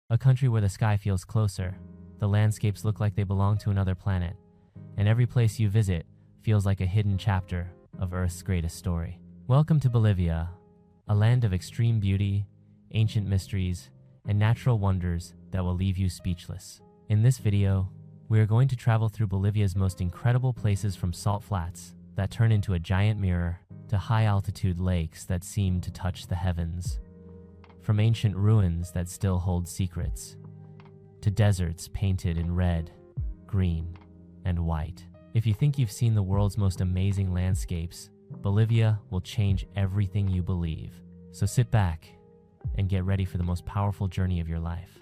A country where the sky feels closer, the landscapes look like they belong to another planet, and every place you visit feels like a hidden chapter of Earth's greatest story. Welcome to Bolivia, a land of extreme beauty, ancient mysteries, and natural wonders that will leave you speechless. In this video, we are going to travel through Bolivia's most incredible places, from salt flats that turn into a giant mirror to high-altitude lakes that seem to touch the heavens. From ancient ruins that still hold secrets, to deserts painted in red, green, and white. If you think you've seen the world's most amazing landscapes, Bolivia will change everything you believe. So sit back and get ready for the most powerful journey of your life.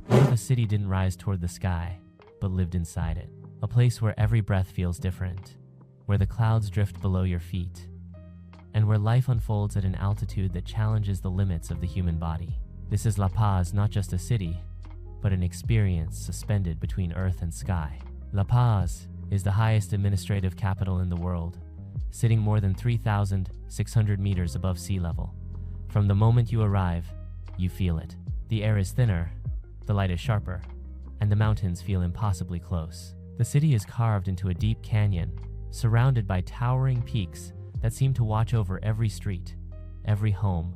What if a city didn't rise toward the sky, but lived inside it? A place where every breath feels different, where the clouds drift below your feet, and where life unfolds at an altitude that challenges the limits of the human body. This is La Paz, not just a city, but an experience suspended between earth and sky. La Paz is the highest administrative capital in the world, sitting more than 3,600 meters above sea level. From the moment you arrive, you feel it. The air is thinner, the light is sharper, and the mountains feel impossibly close. The city is carved into a deep canyon, surrounded by towering peaks that seem to watch over every street, every home,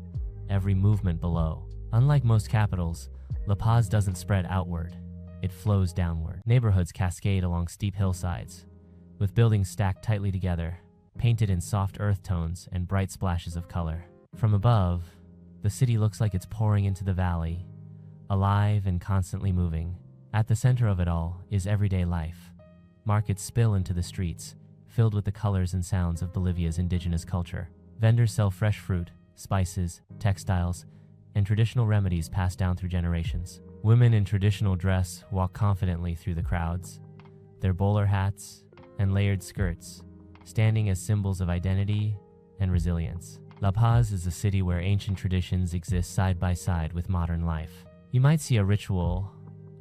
every movement below. Unlike most capitals, La Paz doesn't spread outward, it flows downward. Neighborhoods cascade along steep hillsides, with buildings stacked tightly together, painted in soft earth tones and bright splashes of color. From above, the city looks like it's pouring into the valley, alive and constantly moving. At the center of it all is everyday life. Markets spill into the streets, filled with the colors and sounds of Bolivia's indigenous culture. Vendors sell fresh fruit, spices, textiles, and traditional remedies passed down through generations. Women in traditional dress walk confidently through the crowds, their bowler hats and layered skirts standing as symbols of identity and resilience. La Paz is a city where ancient traditions exist side by side with modern life. You might see a ritual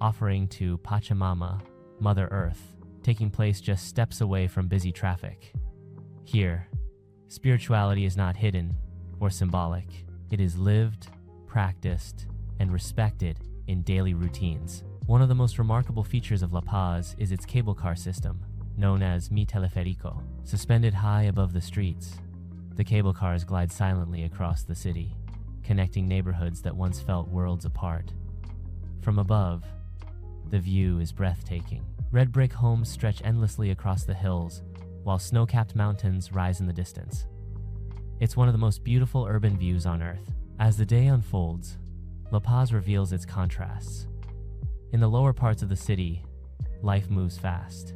offering to Pachamama, Mother Earth, taking place just steps away from busy traffic. Here, spirituality is not hidden or symbolic. It is lived, practiced, and respected in daily routines. One of the most remarkable features of La Paz is its cable car system, known as Mi Teleférico. Suspended high above the streets, the cable cars glide silently across the city, connecting neighborhoods that once felt worlds apart. From above, the view is breathtaking. Red brick homes stretch endlessly across the hills, while snow-capped mountains rise in the distance. It's one of the most beautiful urban views on Earth. As the day unfolds, La Paz reveals its contrasts. In the lower parts of the city, life moves fast.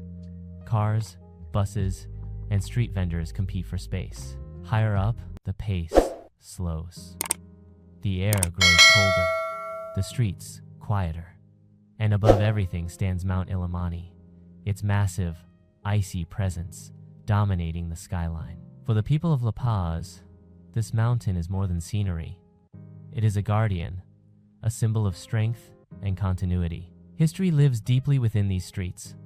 Cars, buses, and street vendors compete for space. Higher up, the pace slows. The air grows colder, the streets quieter. And above everything stands Mount Illimani, its massive, icy presence dominating the skyline. For the people of La Paz, this mountain is more than scenery. It is a guardian, a symbol of strength and continuity. History lives deeply within these streets.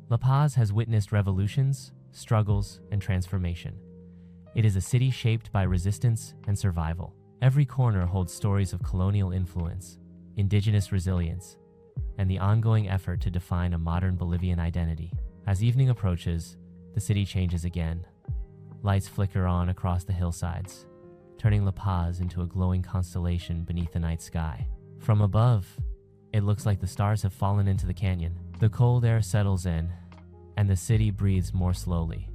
La Paz has witnessed revolutions, struggles, and transformation. It is a city shaped by resistance and survival. Every corner holds stories of colonial influence, indigenous resilience, and the ongoing effort to define a modern Bolivian identity. As evening approaches, the city changes again. Lights flicker on across the hillsides, turning La Paz into a glowing constellation beneath the night sky. From above, it looks like the stars have fallen into the canyon. The cold air settles in, and the city breathes more slowly,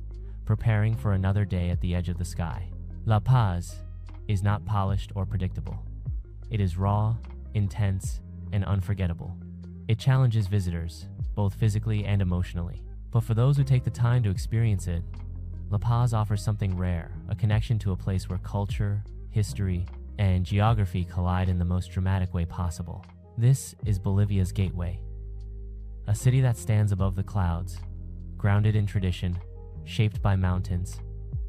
preparing for another day at the edge of the sky. La Paz is not polished or predictable. It is raw, intense, and unforgettable. It challenges visitors, both physically and emotionally. But for those who take the time to experience it, La Paz offers something rare, a connection to a place where culture, history, and geography collide in the most dramatic way possible. This is Bolivia's gateway, a city that stands above the clouds, grounded in tradition, shaped by mountains,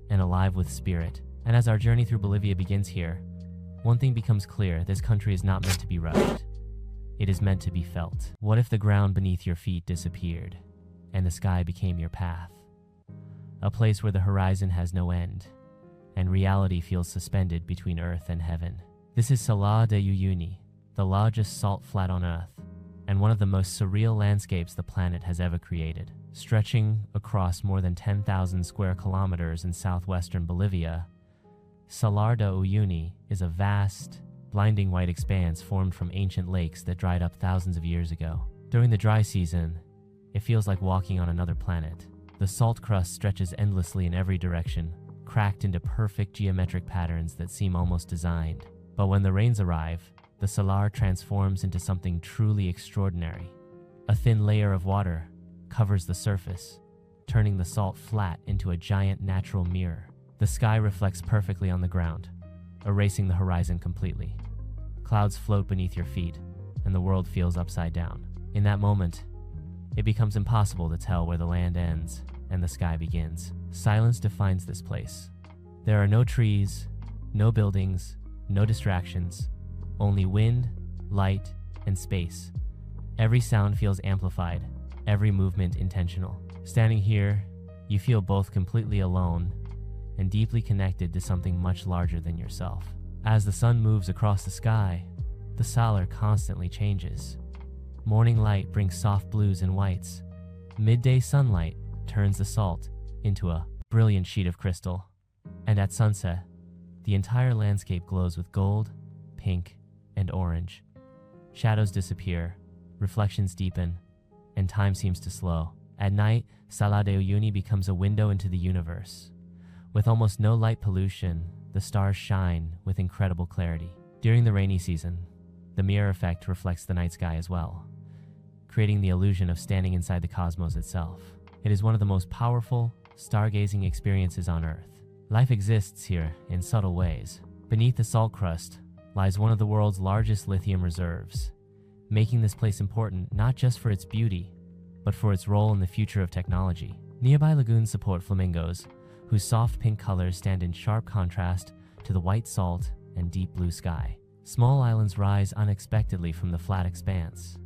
and alive with spirit. And as our journey through Bolivia begins here, one thing becomes clear: this country is not meant to be rushed. It is meant to be felt. What if the ground beneath your feet disappeared, and the sky became your path? A place where the horizon has no end, and reality feels suspended between earth and heaven. This is Salar de Uyuni, the largest salt flat on Earth, and one of the most surreal landscapes the planet has ever created. Stretching across more than 10,000 square kilometers in southwestern Bolivia, Salar de Uyuni is a vast, blinding white expanse formed from ancient lakes that dried up thousands of years ago. During the dry season, it feels like walking on another planet. The salt crust stretches endlessly in every direction, cracked into perfect geometric patterns that seem almost designed. But when the rains arrive, the salar transforms into something truly extraordinary. A thin layer of water covers the surface, turning the salt flat into a giant natural mirror. The sky reflects perfectly on the ground, erasing the horizon completely. Clouds float beneath your feet, and the world feels upside down. In that moment, it becomes impossible to tell where the land ends and the sky begins. Silence defines this place. There are no trees, no buildings, no distractions, only wind, light, and space. Every sound feels amplified, every movement intentional. Standing here, you feel both completely alone and deeply connected to something much larger than yourself. As the sun moves across the sky, the salar constantly changes. Morning light brings soft blues and whites. Midday sunlight turns the salt into a brilliant sheet of crystal. And at sunset, the entire landscape glows with gold, pink, and orange. Shadows disappear, reflections deepen, and time seems to slow. At night, Salar de Uyuni becomes a window into the universe. With almost no light pollution, the stars shine with incredible clarity. During the rainy season, the mirror effect reflects the night sky as well, creating the illusion of standing inside the cosmos itself. It is one of the most powerful, stargazing experiences on Earth. Life exists here in subtle ways. Beneath the salt crust lies one of the world's largest lithium reserves, making this place important not just for its beauty, but for its role in the future of technology. Nearby lagoons support flamingos, whose soft pink colors stand in sharp contrast to the white salt and deep blue sky. Small islands rise unexpectedly from the flat expanse.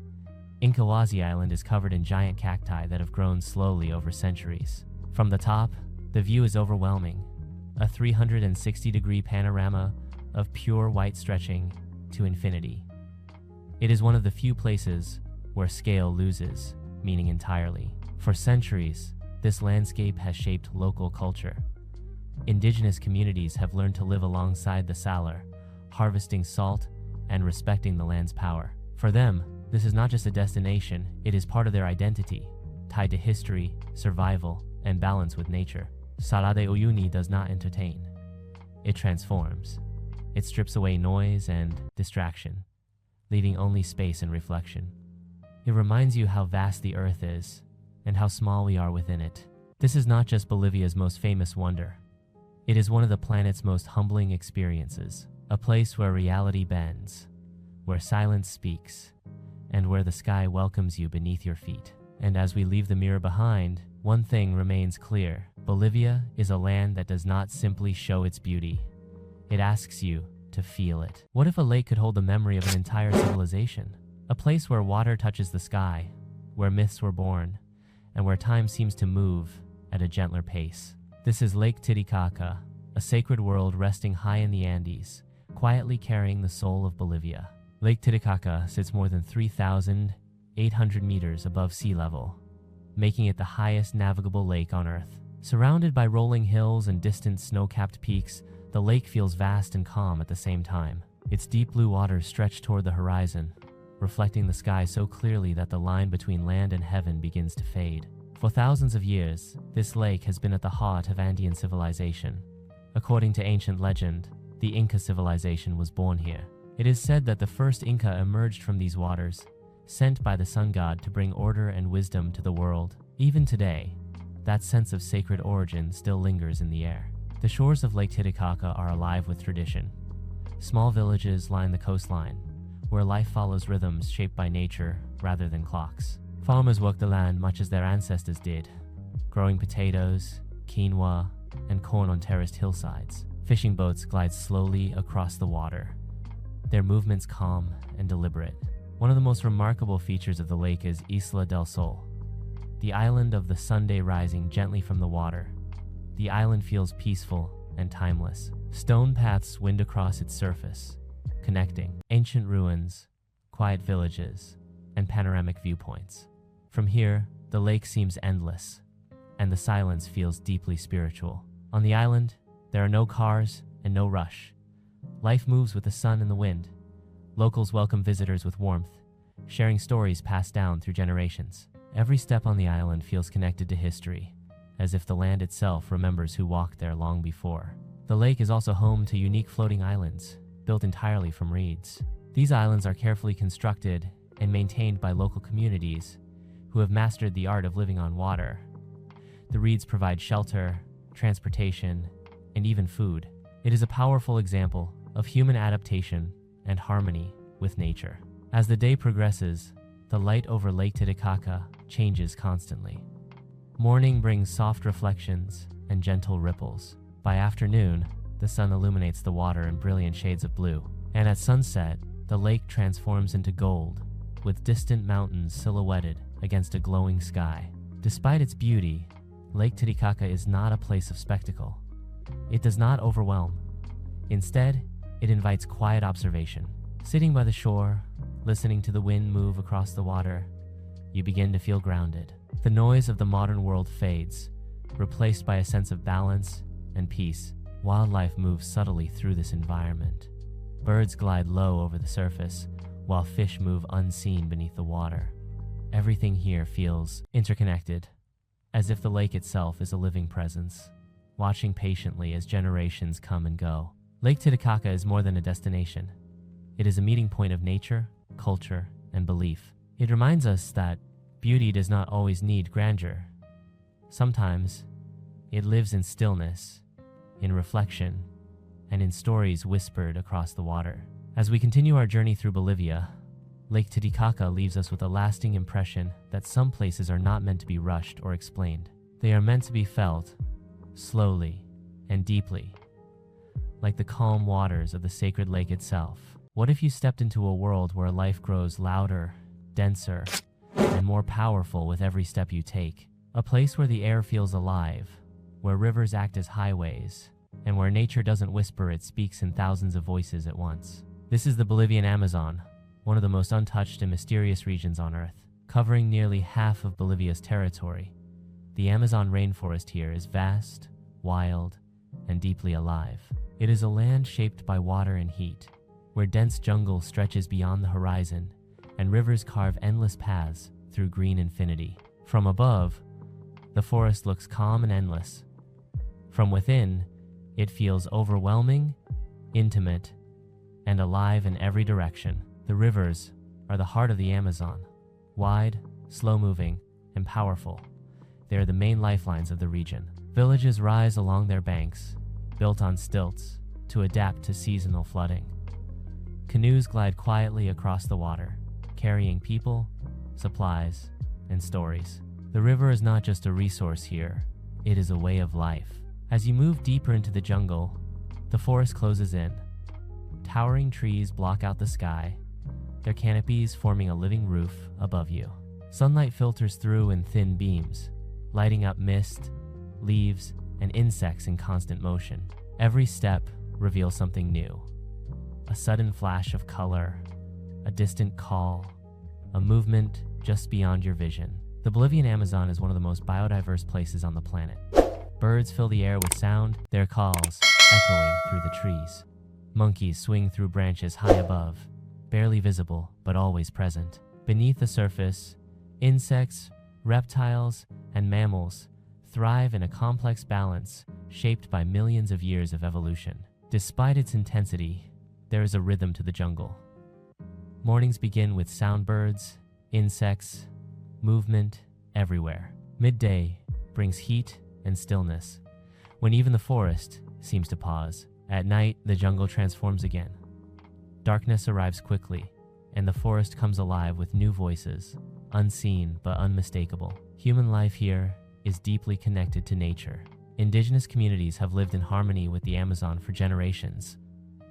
Incahuasi Island is covered in giant cacti that have grown slowly over centuries. From the top, the view is overwhelming, a 360-degree panorama of pure white stretching to infinity. It is one of the few places where scale loses meaning entirely. For centuries, this landscape has shaped local culture. Indigenous communities have learned to live alongside the salar, harvesting salt and respecting the land's power. For them, this is not just a destination, it is part of their identity, tied to history, survival, and balance with nature. Salar de Uyuni does not entertain. It transforms. It strips away noise and distraction, leaving only space and reflection. It reminds you how vast the earth is and how small we are within it. This is not just Bolivia's most famous wonder. It is one of the planet's most humbling experiences, a place where reality bends, where silence speaks, and where the sky welcomes you beneath your feet. And as we leave the mirror behind, one thing remains clear. Bolivia is a land that does not simply show its beauty. It asks you to feel it. What if a lake could hold the memory of an entire civilization? A place where water touches the sky, where myths were born, and where time seems to move at a gentler pace. This is Lake Titicaca, a sacred world resting high in the Andes, quietly carrying the soul of Bolivia. Lake Titicaca sits more than 3,800 meters above sea level, making it the highest navigable lake on Earth. Surrounded by rolling hills and distant snow-capped peaks, the lake feels vast and calm at the same time. Its deep blue waters stretch toward the horizon, reflecting the sky so clearly that the line between land and heaven begins to fade. For thousands of years, this lake has been at the heart of Andean civilization. According to ancient legend, the Inca civilization was born here. It is said that the first Inca emerged from these waters, sent by the sun god to bring order and wisdom to the world. Even today, that sense of sacred origin still lingers in the air. The shores of Lake Titicaca are alive with tradition. Small villages line the coastline, where life follows rhythms shaped by nature rather than clocks. Farmers work the land much as their ancestors did, growing potatoes, quinoa, and corn on terraced hillsides. Fishing boats glide slowly across the water, their movements calm and deliberate. One of the most remarkable features of the lake is Isla del Sol, the island of the Sunday rising gently from the water. The island feels peaceful and timeless. Stone paths wind across its surface, connecting. Ancient ruins, quiet villages, and panoramic viewpoints. From here, the lake seems endless, and the silence feels deeply spiritual. On the island, there are no cars and no rush. Life moves with the sun and the wind. Locals welcome visitors with warmth, sharing stories passed down through generations. Every step on the island feels connected to history, as if the land itself remembers who walked there long before. The lake is also home to unique floating islands, built entirely from reeds. These islands are carefully constructed and maintained by local communities who have mastered the art of living on water. The reeds provide shelter, transportation, and even food. It is a powerful example of human adaptation and harmony with nature. As the day progresses, the light over Lake Titicaca changes constantly. Morning brings soft reflections and gentle ripples. By afternoon, the sun illuminates the water in brilliant shades of blue. And at sunset, the lake transforms into gold, with distant mountains silhouetted against a glowing sky. Despite its beauty, Lake Titicaca is not a place of spectacle. It does not overwhelm. Instead, it invites quiet observation. Sitting by the shore, listening to the wind move across the water, you begin to feel grounded. The noise of the modern world fades, replaced by a sense of balance and peace. Wildlife moves subtly through this environment. Birds glide low over the surface, while fish move unseen beneath the water. Everything here feels interconnected, as if the lake itself is a living presence, watching patiently as generations come and go. Lake Titicaca is more than a destination. It is a meeting point of nature, culture, and belief. It reminds us that beauty does not always need grandeur. Sometimes, it lives in stillness, in reflection, and in stories whispered across the water. As we continue our journey through Bolivia, Lake Titicaca leaves us with a lasting impression that some places are not meant to be rushed or explained. They are meant to be felt, slowly and deeply, like the calm waters of the sacred lake itself. What if you stepped into a world where life grows louder, denser, and more powerful with every step you take? A place where the air feels alive, where rivers act as highways, and where nature doesn't whisper, it speaks in thousands of voices at once. This is the Bolivian Amazon, one of the most untouched and mysterious regions on Earth. Covering nearly half of Bolivia's territory, the Amazon rainforest here is vast, wild, and deeply alive. It is a land shaped by water and heat, where dense jungle stretches beyond the horizon and rivers carve endless paths through green infinity. From above, the forest looks calm and endless. From within, it feels overwhelming, intimate, and alive in every direction. The rivers are the heart of the Amazon. Wide, slow-moving, and powerful, they are the main lifelines of the region. Villages rise along their banks, built on stilts to adapt to seasonal flooding. Canoes glide quietly across the water, carrying people, supplies, and stories. The river is not just a resource here, it is a way of life. As you move deeper into the jungle, the forest closes in. Towering trees block out the sky, their canopies forming a living roof above you. Sunlight filters through in thin beams, lighting up mist, leaves, and insects in constant motion. Every step reveals something new. A sudden flash of color, a distant call, a movement just beyond your vision. The Bolivian Amazon is one of the most biodiverse places on the planet. Birds fill the air with sound, their calls echoing through the trees. Monkeys swing through branches high above, barely visible but always present. Beneath the surface, insects, reptiles, and mammals thrive in a complex balance shaped by millions of years of evolution. Despite its intensity, there is a rhythm to the jungle. Mornings begin with soundbirds, insects, movement everywhere. Midday brings heat and stillness, when even the forest seems to pause. At night, the jungle transforms again. Darkness arrives quickly, and the forest comes alive with new voices, unseen but unmistakable. Human life here is deeply connected to nature. Indigenous communities have lived in harmony with the Amazon for generations,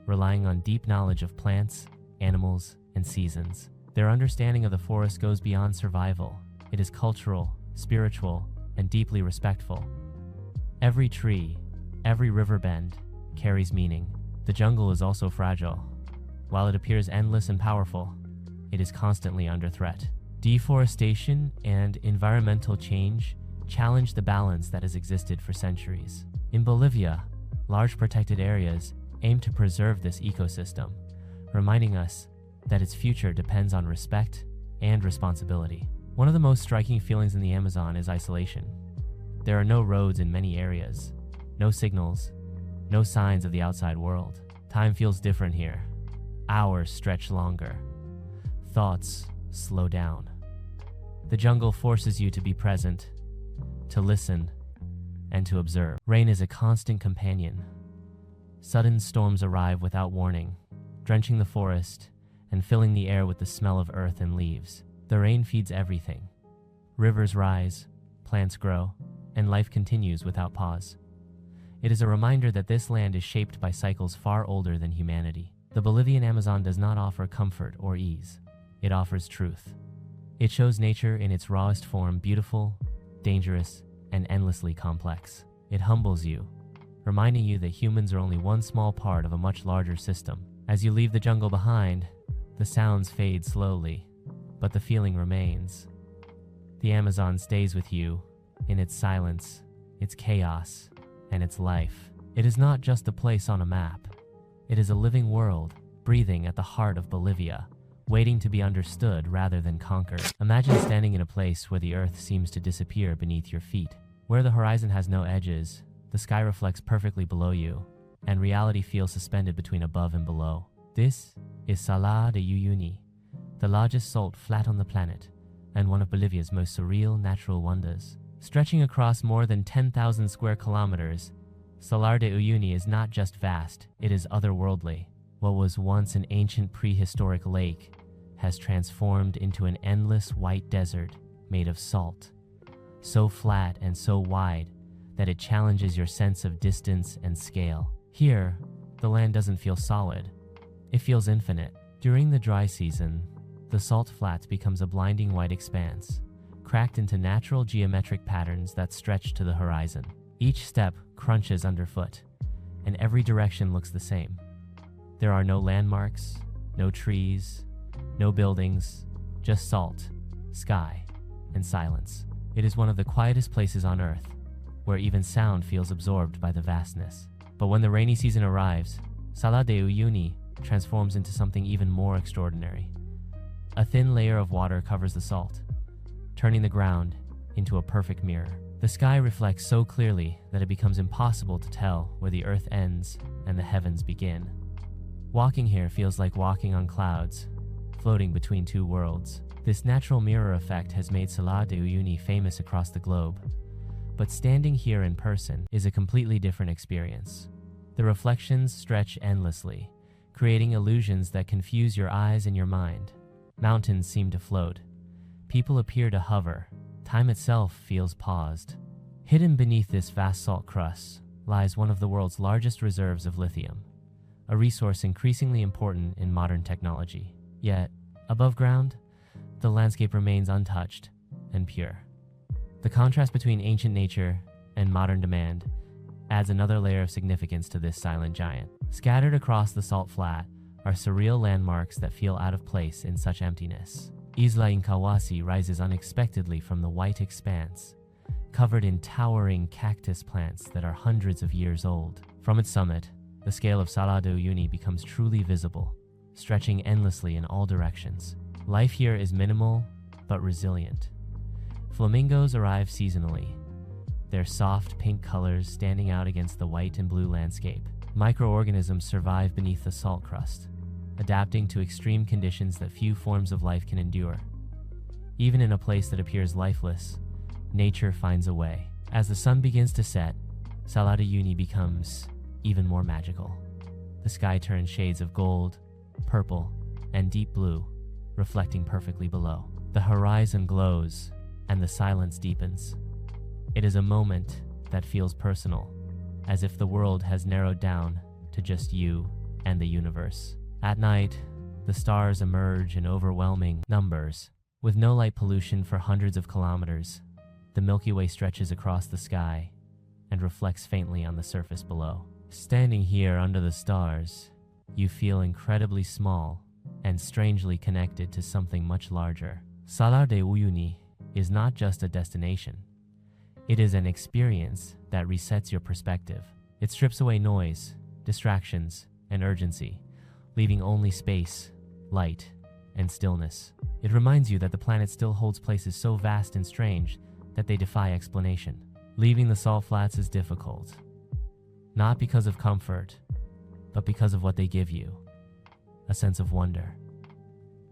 relying on deep knowledge of plants, animals, and seasons. Their understanding of the forest goes beyond survival. It is cultural, spiritual, and deeply respectful. Every tree, every river bend, carries meaning. The jungle is also fragile. While it appears endless and powerful, it is constantly under threat. Deforestation and environmental change challenge the balance that has existed for centuries. In Bolivia, large protected areas aim to preserve this ecosystem, reminding us that its future depends on respect and responsibility. One of the most striking feelings in the Amazon is isolation. There are no roads in many areas, no signals, no signs of the outside world. Time feels different here. Hours stretch longer. Thoughts slow down. The jungle forces you to be present, to listen, and to observe. Rain is a constant companion. Sudden storms arrive without warning, drenching the forest and filling the air with the smell of earth and leaves. The rain feeds everything. Rivers rise, plants grow, and life continues without pause. It is a reminder that this land is shaped by cycles far older than humanity. The Bolivian Amazon does not offer comfort or ease. It offers truth. It shows nature in its rawest form, beautiful, dangerous, and endlessly complex. It humbles you, reminding you that humans are only one small part of a much larger system. As you leave the jungle behind, the sounds fade slowly, but the feeling remains. The Amazon stays with you in its silence, its chaos, and its life. It is not just a place on a map. It is a living world, breathing at the heart of Bolivia, waiting to be understood rather than conquered. Imagine standing in a place where the earth seems to disappear beneath your feet, where the horizon has no edges, the sky reflects perfectly below you, and reality feels suspended between above and below. This is Salar de Uyuni, the largest salt flat on the planet, and one of Bolivia's most surreal natural wonders. Stretching across more than 10,000 square kilometers, Salar de Uyuni is not just vast, it is otherworldly. What was once an ancient prehistoric lake has transformed into an endless white desert made of salt, so flat and so wide that it challenges your sense of distance and scale. Here, the land doesn't feel solid, it feels infinite. During the dry season, the salt flats becomes a blinding white expanse, cracked into natural geometric patterns that stretch to the horizon. Each step crunches underfoot, and every direction looks the same. There are no landmarks, no trees, no buildings, just salt, sky, and silence. It is one of the quietest places on Earth, where even sound feels absorbed by the vastness. But when the rainy season arrives, Salar de Uyuni transforms into something even more extraordinary. A thin layer of water covers the salt, turning the ground into a perfect mirror. The sky reflects so clearly that it becomes impossible to tell where the earth ends and the heavens begin. Walking here feels like walking on clouds, floating between two worlds. This natural mirror effect has made Salar de Uyuni famous across the globe, but standing here in person is a completely different experience. The reflections stretch endlessly, creating illusions that confuse your eyes and your mind. Mountains seem to float. People appear to hover. Time itself feels paused. Hidden beneath this vast salt crust lies one of the world's largest reserves of lithium, a resource increasingly important in modern technology. Yet, above ground, the landscape remains untouched and pure. The contrast between ancient nature and modern demand adds another layer of significance to this silent giant. Scattered across the salt flat are surreal landmarks that feel out of place in such emptiness. Isla Incahuasi rises unexpectedly from the white expanse, covered in towering cactus plants that are hundreds of years old. From its summit, the scale of Salar de Uyuni becomes truly visible, stretching endlessly in all directions. Life here is minimal but resilient. Flamingos arrive seasonally, their soft pink colors standing out against the white and blue landscape. Microorganisms survive beneath the salt crust, adapting to extreme conditions that few forms of life can endure. Even in a place that appears lifeless, nature finds a way. As the sun begins to set, Salar de Uyuni becomes even more magical. The sky turns shades of gold, purple, and deep blue, reflecting perfectly below. The horizon glows, and the silence deepens. It is a moment that feels personal, as if the world has narrowed down to just you and the universe. At night, the stars emerge in overwhelming numbers. With no light pollution for hundreds of kilometers, the Milky Way stretches across the sky and reflects faintly on the surface below. Standing here under the stars, you feel incredibly small and strangely connected to something much larger. Salar de Uyuni is not just a destination. It is an experience that resets your perspective. It strips away noise, distractions, and urgency, leaving only space, light, and stillness. It reminds you that the planet still holds places so vast and strange that they defy explanation. Leaving the salt flats is difficult, not because of comfort, but because of what they give you. A sense of wonder,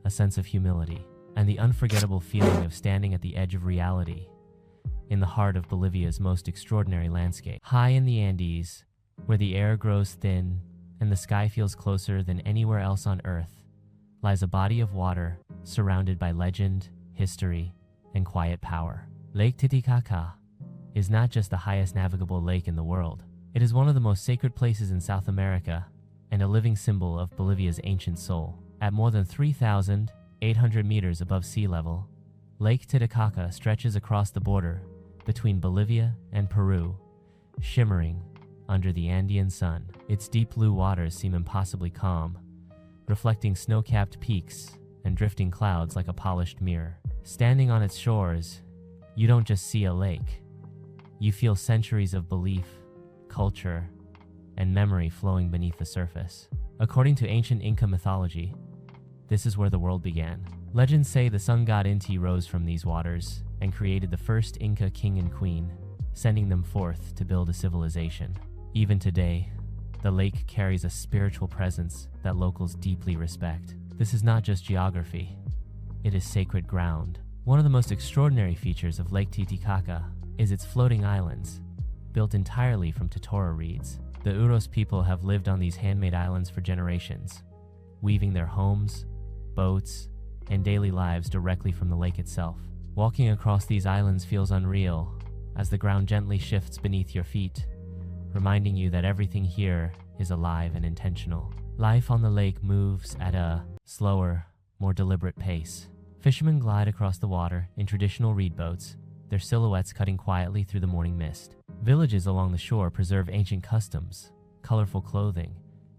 a sense of humility, and the unforgettable feeling of standing at the edge of reality in the heart of Bolivia's most extraordinary landscape. High in the Andes, where the air grows thin and the sky feels closer than anywhere else on Earth, lies a body of water surrounded by legend, history, and quiet power. Lake Titicaca is not just the highest navigable lake in the world. It is one of the most sacred places in South America and a living symbol of Bolivia's ancient soul. At more than 3,800 meters above sea level, Lake Titicaca stretches across the border between Bolivia and Peru, shimmering under the Andean sun. Its deep blue waters seem impossibly calm, reflecting snow-capped peaks and drifting clouds like a polished mirror. Standing on its shores, you don't just see a lake. You feel centuries of belief, culture, and memory flowing beneath the surface. According to ancient Inca mythology, this is where the world began. Legends say the sun god Inti rose from these waters and created the first Inca king and queen, sending them forth to build a civilization. Even today, the lake carries a spiritual presence that locals deeply respect. This is not just geography, it is sacred ground. One of the most extraordinary features of Lake Titicaca is its floating islands, built entirely from totora reeds. The Uros people have lived on these handmade islands for generations, weaving their homes, boats, and daily lives directly from the lake itself. Walking across these islands feels unreal, as the ground gently shifts beneath your feet, reminding you that everything here is alive and intentional. Life on the lake moves at a slower, more deliberate pace. Fishermen glide across the water in traditional reed boats, their silhouettes cutting quietly through the morning mist. Villages along the shore preserve ancient customs, colorful clothing,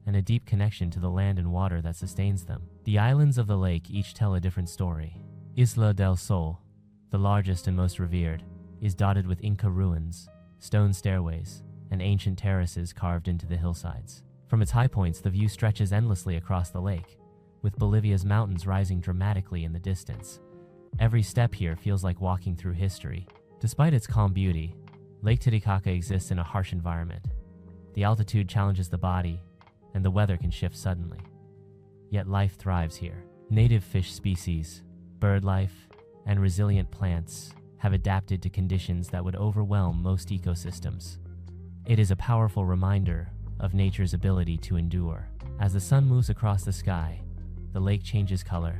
and a deep connection to the land and water that sustains them. The islands of the lake each tell a different story. Isla del Sol, the largest and most revered, is dotted with Inca ruins, stone stairways, and ancient terraces carved into the hillsides. From its high points, the view stretches endlessly across the lake, with Bolivia's mountains rising dramatically in the distance. Every step here feels like walking through history. Despite its calm beauty, Lake Titicaca exists in a harsh environment. The altitude challenges the body, and the weather can shift suddenly. Yet life thrives here. Native fish species, bird life, and resilient plants have adapted to conditions that would overwhelm most ecosystems. It is a powerful reminder of nature's ability to endure. As the sun moves across the sky, the lake changes color,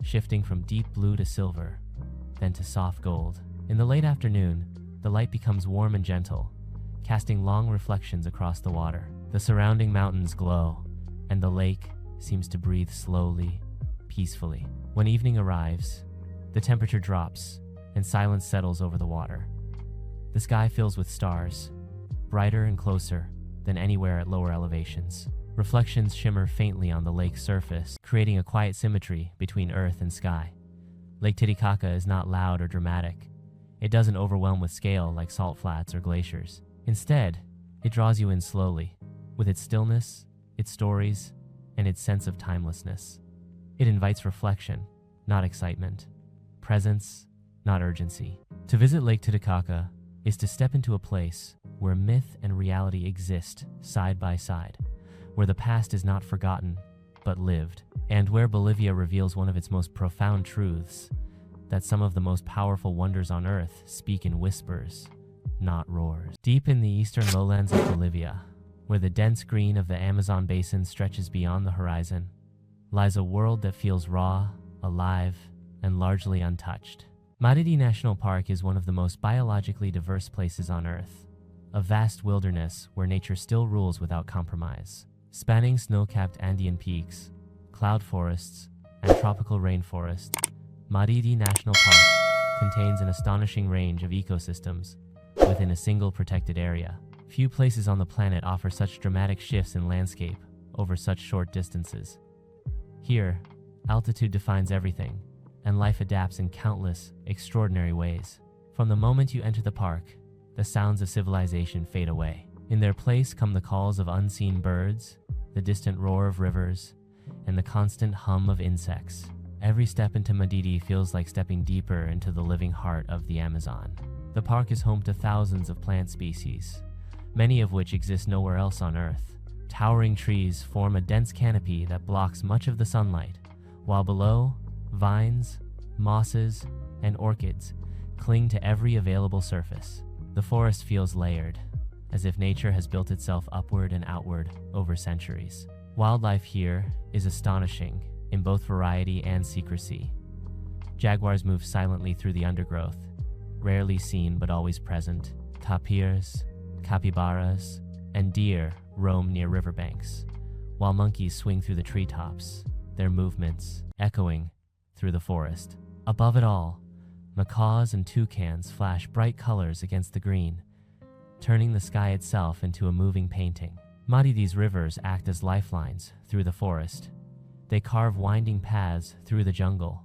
shifting from deep blue to silver, then to soft gold. In the late afternoon, the light becomes warm and gentle, casting long reflections across the water. The surrounding mountains glow, and the lake seems to breathe slowly, peacefully. When evening arrives, the temperature drops, and silence settles over the water. The sky fills with stars, brighter and closer than anywhere at lower elevations. Reflections shimmer faintly on the lake's surface, creating a quiet symmetry between earth and sky. Lake Titicaca is not loud or dramatic. It doesn't overwhelm with scale like salt flats or glaciers. Instead, it draws you in slowly, with its stillness, its stories, and its sense of timelessness. It invites reflection, not excitement, presence, not urgency. To visit Lake Titicaca is to step into a place where myth and reality exist side by side, where the past is not forgotten, but lived, and where Bolivia reveals one of its most profound truths, that some of the most powerful wonders on Earth speak in whispers, not roars. Deep in the eastern lowlands of Bolivia, where the dense green of the Amazon basin stretches beyond the horizon, lies a world that feels raw, alive, and largely untouched. Madidi National Park is one of the most biologically diverse places on Earth, a vast wilderness where nature still rules without compromise. Spanning snow-capped Andean peaks, cloud forests, and tropical rainforests, Madidi National Park contains an astonishing range of ecosystems within a single protected area. Few places on the planet offer such dramatic shifts in landscape over such short distances. Here, Altitude defines everything, and life adapts in countless, extraordinary ways. From the moment you enter the park, the sounds of civilization fade away. In their place come the calls of unseen birds, the distant roar of rivers, and the constant hum of insects. Every step into Madidi feels like stepping deeper into the living heart of the Amazon. The park is home to thousands of plant species, many of which exist nowhere else on Earth. Towering trees form a dense canopy that blocks much of the sunlight, while below, vines, mosses, and orchids cling to every available surface. The forest feels layered, as if nature has built itself upward and outward over centuries. Wildlife here is astonishing in both variety and secrecy. Jaguars move silently through the undergrowth, rarely seen but always present. Tapirs, capybaras, and deer roam near riverbanks, while monkeys swing through the treetops, their movements echoing through the forest. Above it all, macaws and toucans flash bright colors against the green, turning the sky itself into a moving painting. Madidi's rivers act as lifelines through the forest. They carve winding paths through the jungle,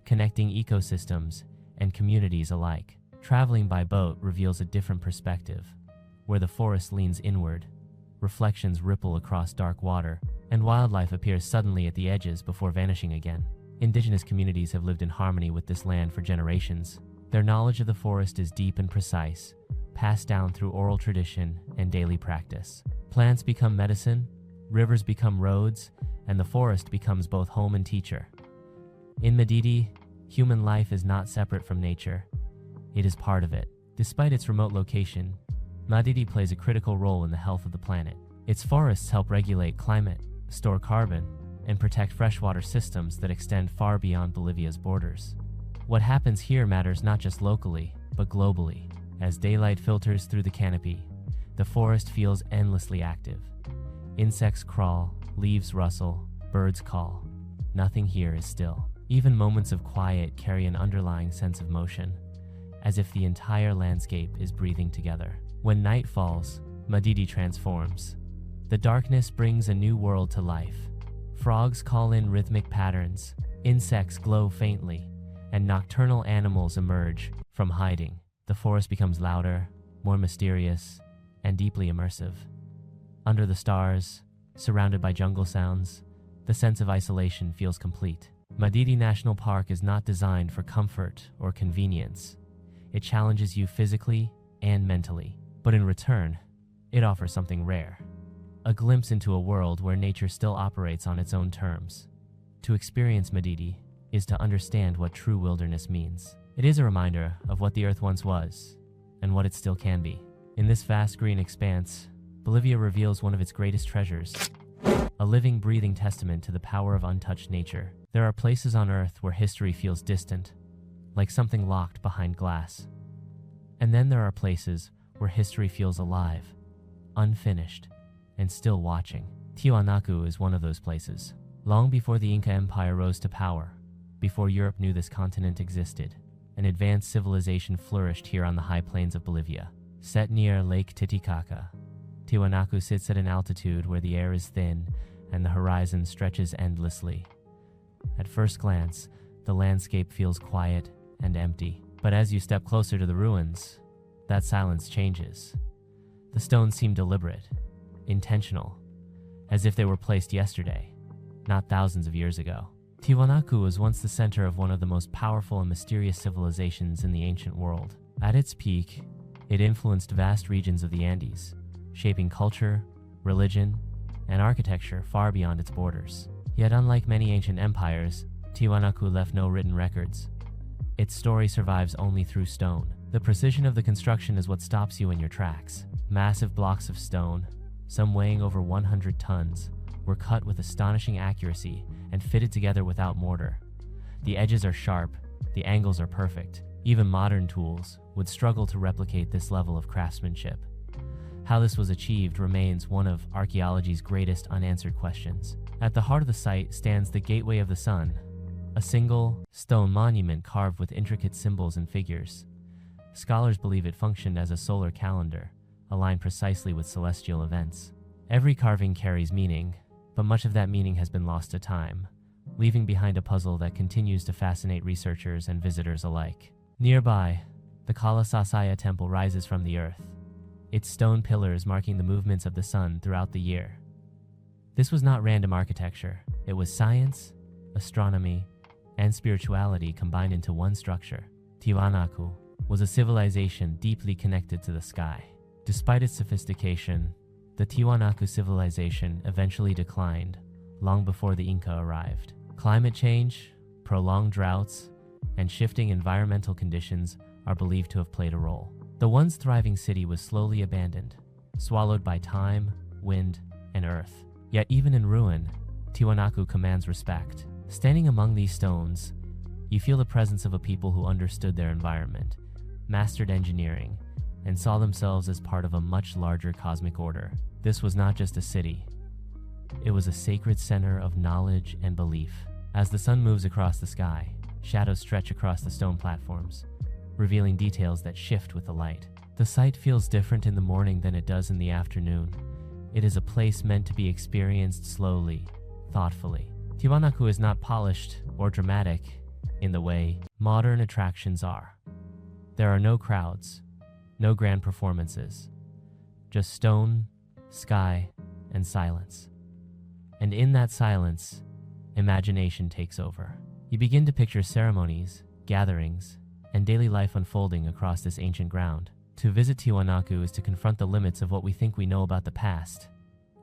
connecting ecosystems and communities alike. Traveling by boat reveals a different perspective, where the forest leans inward, reflections ripple across dark water, and wildlife appears suddenly at the edges before vanishing again. Indigenous communities have lived in harmony with this land for generations. Their knowledge of the forest is deep and precise, passed down through oral tradition and daily practice. Plants become medicine, rivers become roads, and the forest becomes both home and teacher. In Madidi, human life is not separate from nature. It is part of it. Despite its remote location, Madidi plays a critical role in the health of the planet. Its forests help regulate climate, store carbon, and protect freshwater systems that extend far beyond Bolivia's borders. What happens here matters not just locally, but globally. As daylight filters through the canopy, the forest feels endlessly active. Insects crawl, leaves rustle, birds call. Nothing here is still. Even moments of quiet carry an underlying sense of motion, as if the entire landscape is breathing together. When night falls, Madidi transforms. The darkness brings a new world to life. Frogs call in rhythmic patterns, insects glow faintly, and nocturnal animals emerge from hiding. The forest becomes louder, more mysterious, and deeply immersive. Under the stars, surrounded by jungle sounds, the sense of isolation feels complete. Madidi National Park is not designed for comfort or convenience. It challenges you physically and mentally, but in return, it offers something rare. A glimpse into a world where nature still operates on its own terms. To experience Madidi is to understand what true wilderness means. It is a reminder of what the earth once was and what it still can be. In this vast green expanse, Bolivia reveals one of its greatest treasures, a living, breathing testament to the power of untouched nature. There are places on Earth where history feels distant, like something locked behind glass. And then there are places where history feels alive, unfinished, and still watching. Tiwanaku is one of those places. Long before the Inca Empire rose to power, before Europe knew this continent existed, an advanced civilization flourished here on the high plains of Bolivia. Set near Lake Titicaca, Tiwanaku sits at an altitude where the air is thin and the horizon stretches endlessly. At first glance, the landscape feels quiet and empty, but as you step closer to the ruins, that silence changes. The stones seem deliberate, intentional, as if they were placed yesterday, not thousands of years ago. Tiwanaku was once the center of one of the most powerful and mysterious civilizations in the ancient world. At its peak, it influenced vast regions of the Andes, shaping culture, religion, and architecture far beyond its borders. Yet unlike many ancient empires, Tiwanaku left no written records. Its story survives only through stone. The precision of the construction is what stops you in your tracks. Massive blocks of stone, some weighing over 100 tons, were cut with astonishing accuracy and fitted together without mortar. The edges are sharp, the angles are perfect. Even modern tools would struggle to replicate this level of craftsmanship. How this was achieved remains one of archaeology's greatest unanswered questions. At the heart of the site stands the Gateway of the Sun, a single stone monument carved with intricate symbols and figures. Scholars believe it functioned as a solar calendar, aligned precisely with celestial events. Every carving carries meaning, but much of that meaning has been lost to time, leaving behind a puzzle that continues to fascinate researchers and visitors alike. Nearby, the Kalasasaya Temple rises from the earth, its stone pillars marking the movements of the sun throughout the year. This was not random architecture. It was science, astronomy, and spirituality combined into one structure. Tiwanaku was a civilization deeply connected to the sky. Despite its sophistication, the Tiwanaku civilization eventually declined long before the Inca arrived. Climate change, prolonged droughts, and shifting environmental conditions are believed to have played a role. The once thriving city was slowly abandoned, swallowed by time, wind, and earth. Yet even in ruin, Tiwanaku commands respect. Standing among these stones, you feel the presence of a people who understood their environment, mastered engineering, and saw themselves as part of a much larger cosmic order. This was not just a city. It was a sacred center of knowledge and belief. As the sun moves across the sky, shadows stretch across the stone platforms, revealing details that shift with the light. The sight feels different in the morning than it does in the afternoon. It is a place meant to be experienced slowly, thoughtfully. Tiwanaku is not polished or dramatic in the way modern attractions are. There are no crowds, no grand performances, just stone, sky, and silence. And in that silence, imagination takes over. You begin to picture ceremonies, gatherings, and daily life unfolding across this ancient ground. To visit Tiwanaku is to confront the limits of what we think we know about the past.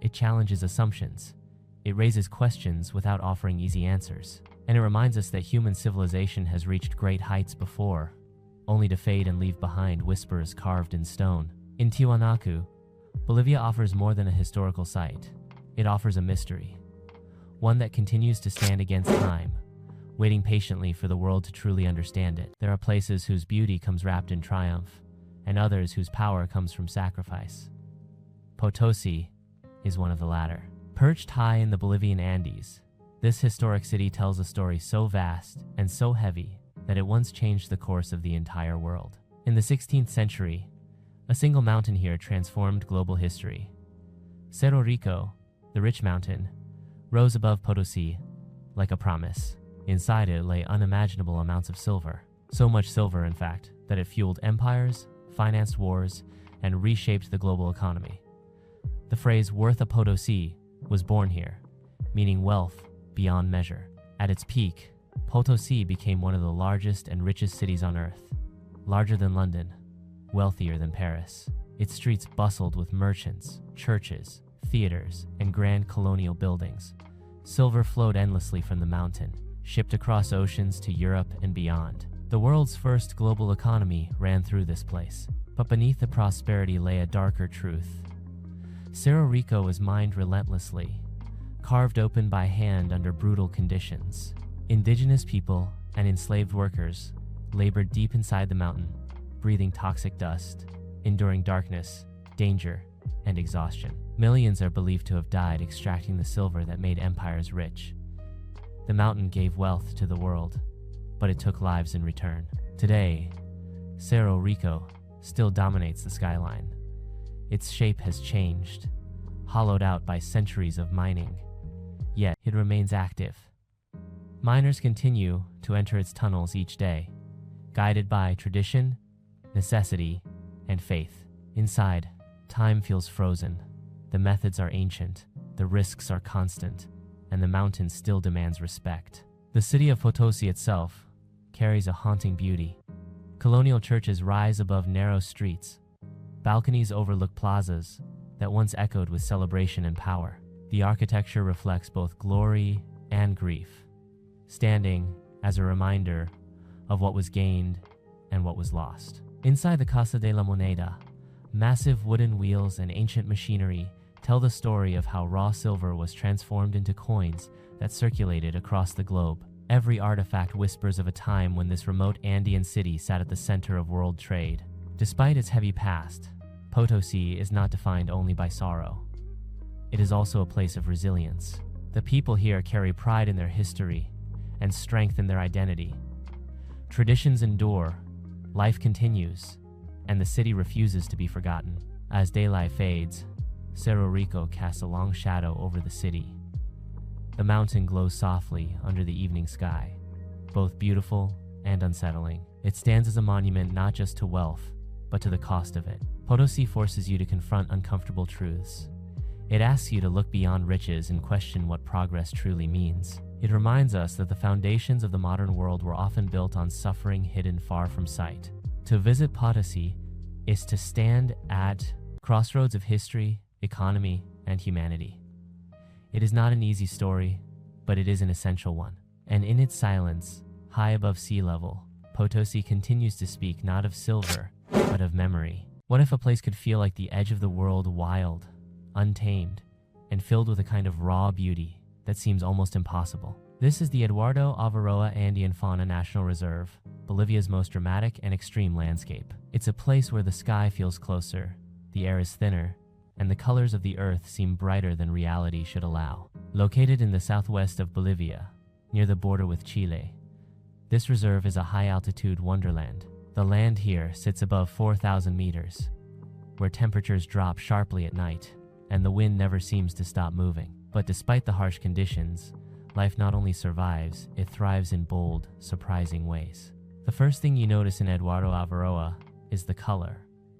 It challenges assumptions. It raises questions without offering easy answers. And it reminds us that human civilization has reached great heights before, only to fade and leave behind whispers carved in stone. In Tiwanaku, Bolivia offers more than a historical site. It offers a mystery, one that continues to stand against time, waiting patiently for the world to truly understand it. There are places whose beauty comes wrapped in triumph, and others whose power comes from sacrifice. Potosí is one of the latter. Perched high in the Bolivian Andes, this historic city tells a story so vast and so heavy that it once changed the course of the entire world. In the 16th century, a single mountain here transformed global history. Cerro Rico, the rich mountain, rose above Potosí like a promise. Inside it lay unimaginable amounts of silver. So much silver, in fact, that it fueled empires, financed wars, and reshaped the global economy. The phrase "worth a Potosí" was born here, meaning wealth beyond measure. At its peak, Potosí became one of the largest and richest cities on earth. Larger than London, wealthier than Paris. Its streets bustled with merchants, churches, theaters, and grand colonial buildings. Silver flowed endlessly from the mountain, shipped across oceans to Europe and beyond. The world's first global economy ran through this place. But beneath the prosperity lay a darker truth. Cerro Rico was mined relentlessly, carved open by hand under brutal conditions. Indigenous people and enslaved workers labored deep inside the mountain, breathing toxic dust, enduring darkness, danger, and exhaustion. Millions are believed to have died extracting the silver that made empires rich. The mountain gave wealth to the world, but it took lives in return. Today, Cerro Rico still dominates the skyline. Its shape has changed, hollowed out by centuries of mining, yet it remains active. Miners continue to enter its tunnels each day, guided by tradition, necessity, and faith. Inside, time feels frozen. The methods are ancient, the risks are constant, and the mountain still demands respect. The city of Potosí itself carries a haunting beauty. Colonial churches rise above narrow streets. Balconies overlook plazas that once echoed with celebration and power. The architecture reflects both glory and grief, standing as a reminder of what was gained and what was lost. Inside the Casa de la Moneda, massive wooden wheels and ancient machinery tell the story of how raw silver was transformed into coins that circulated across the globe. Every artifact whispers of a time when this remote Andean city sat at the center of world trade. Despite its heavy past, Potosí is not defined only by sorrow. It is also a place of resilience. The people here carry pride in their history and strength in their identity. Traditions endure, life continues, and the city refuses to be forgotten. As daylight fades, Cerro Rico casts a long shadow over the city. The mountain glows softly under the evening sky, both beautiful and unsettling. It stands as a monument not just to wealth, but to the cost of it. Potosí forces you to confront uncomfortable truths. It asks you to look beyond riches and question what progress truly means. It reminds us that the foundations of the modern world were often built on suffering hidden far from sight. To visit Potosí is to stand at crossroads of history, economy, and humanity. It is not an easy story, but it is an essential one. And in its silence, high above sea level, Potosí continues to speak not of silver, but of memory. What if a place could feel like the edge of the world, wild, untamed, and filled with a kind of raw beauty that seems almost impossible? This is the Eduardo Avaroa Andean Fauna National Reserve, Bolivia's most dramatic and extreme landscape. It's a place where the sky feels closer, the air is thinner, and the colors of the earth seem brighter than reality should allow. Located in the southwest of Bolivia, near the border with Chile, this reserve is a high-altitude wonderland. The land here sits above 4,000 meters, where temperatures drop sharply at night, and the wind never seems to stop moving. But despite the harsh conditions, life not only survives, it thrives in bold, surprising ways. The first thing you notice in Eduardo Avaroa is the color.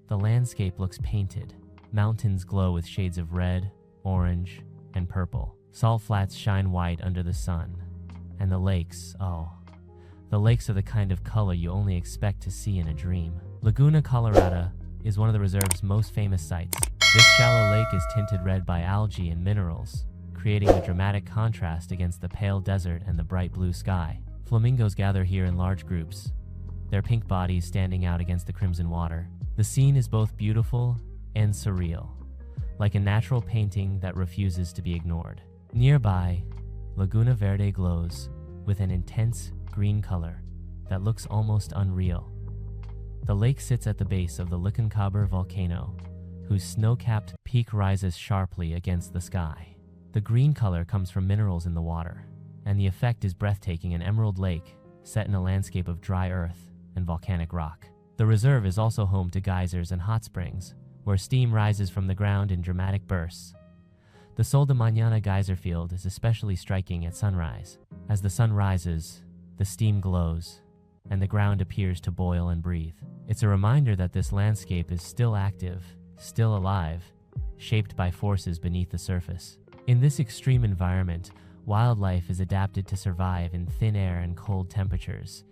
The landscape looks painted. Mountains glow with shades of red, orange, and purple. Salt flats shine white under the sun. And the lakes are the kind of color you only expect to see in a dream. Laguna Colorada is one of the reserve's most famous sights. This shallow lake is tinted red by algae and minerals, creating a dramatic contrast against the pale desert and the bright blue sky. Flamingos gather here in large groups, their pink bodies standing out against the crimson water. The scene is both beautiful and surreal, like a natural painting that refuses to be ignored. Nearby, Laguna Verde glows with an intense green color that looks almost unreal. The lake sits at the base of the Licancabur volcano, whose snow-capped peak rises sharply against the sky. The green color comes from minerals in the water, and the effect is breathtaking, an emerald lake set in a landscape of dry earth and volcanic rock. The reserve is also home to geysers and hot springs, where steam rises from the ground in dramatic bursts. The Sol de Mañana geyser field is especially striking at sunrise. As the sun rises, the steam glows, and the ground appears to boil and breathe. It's a reminder that this landscape is still active, still alive, shaped by forces beneath the surface. In this extreme environment, wildlife is adapted to survive in thin air and cold temperatures.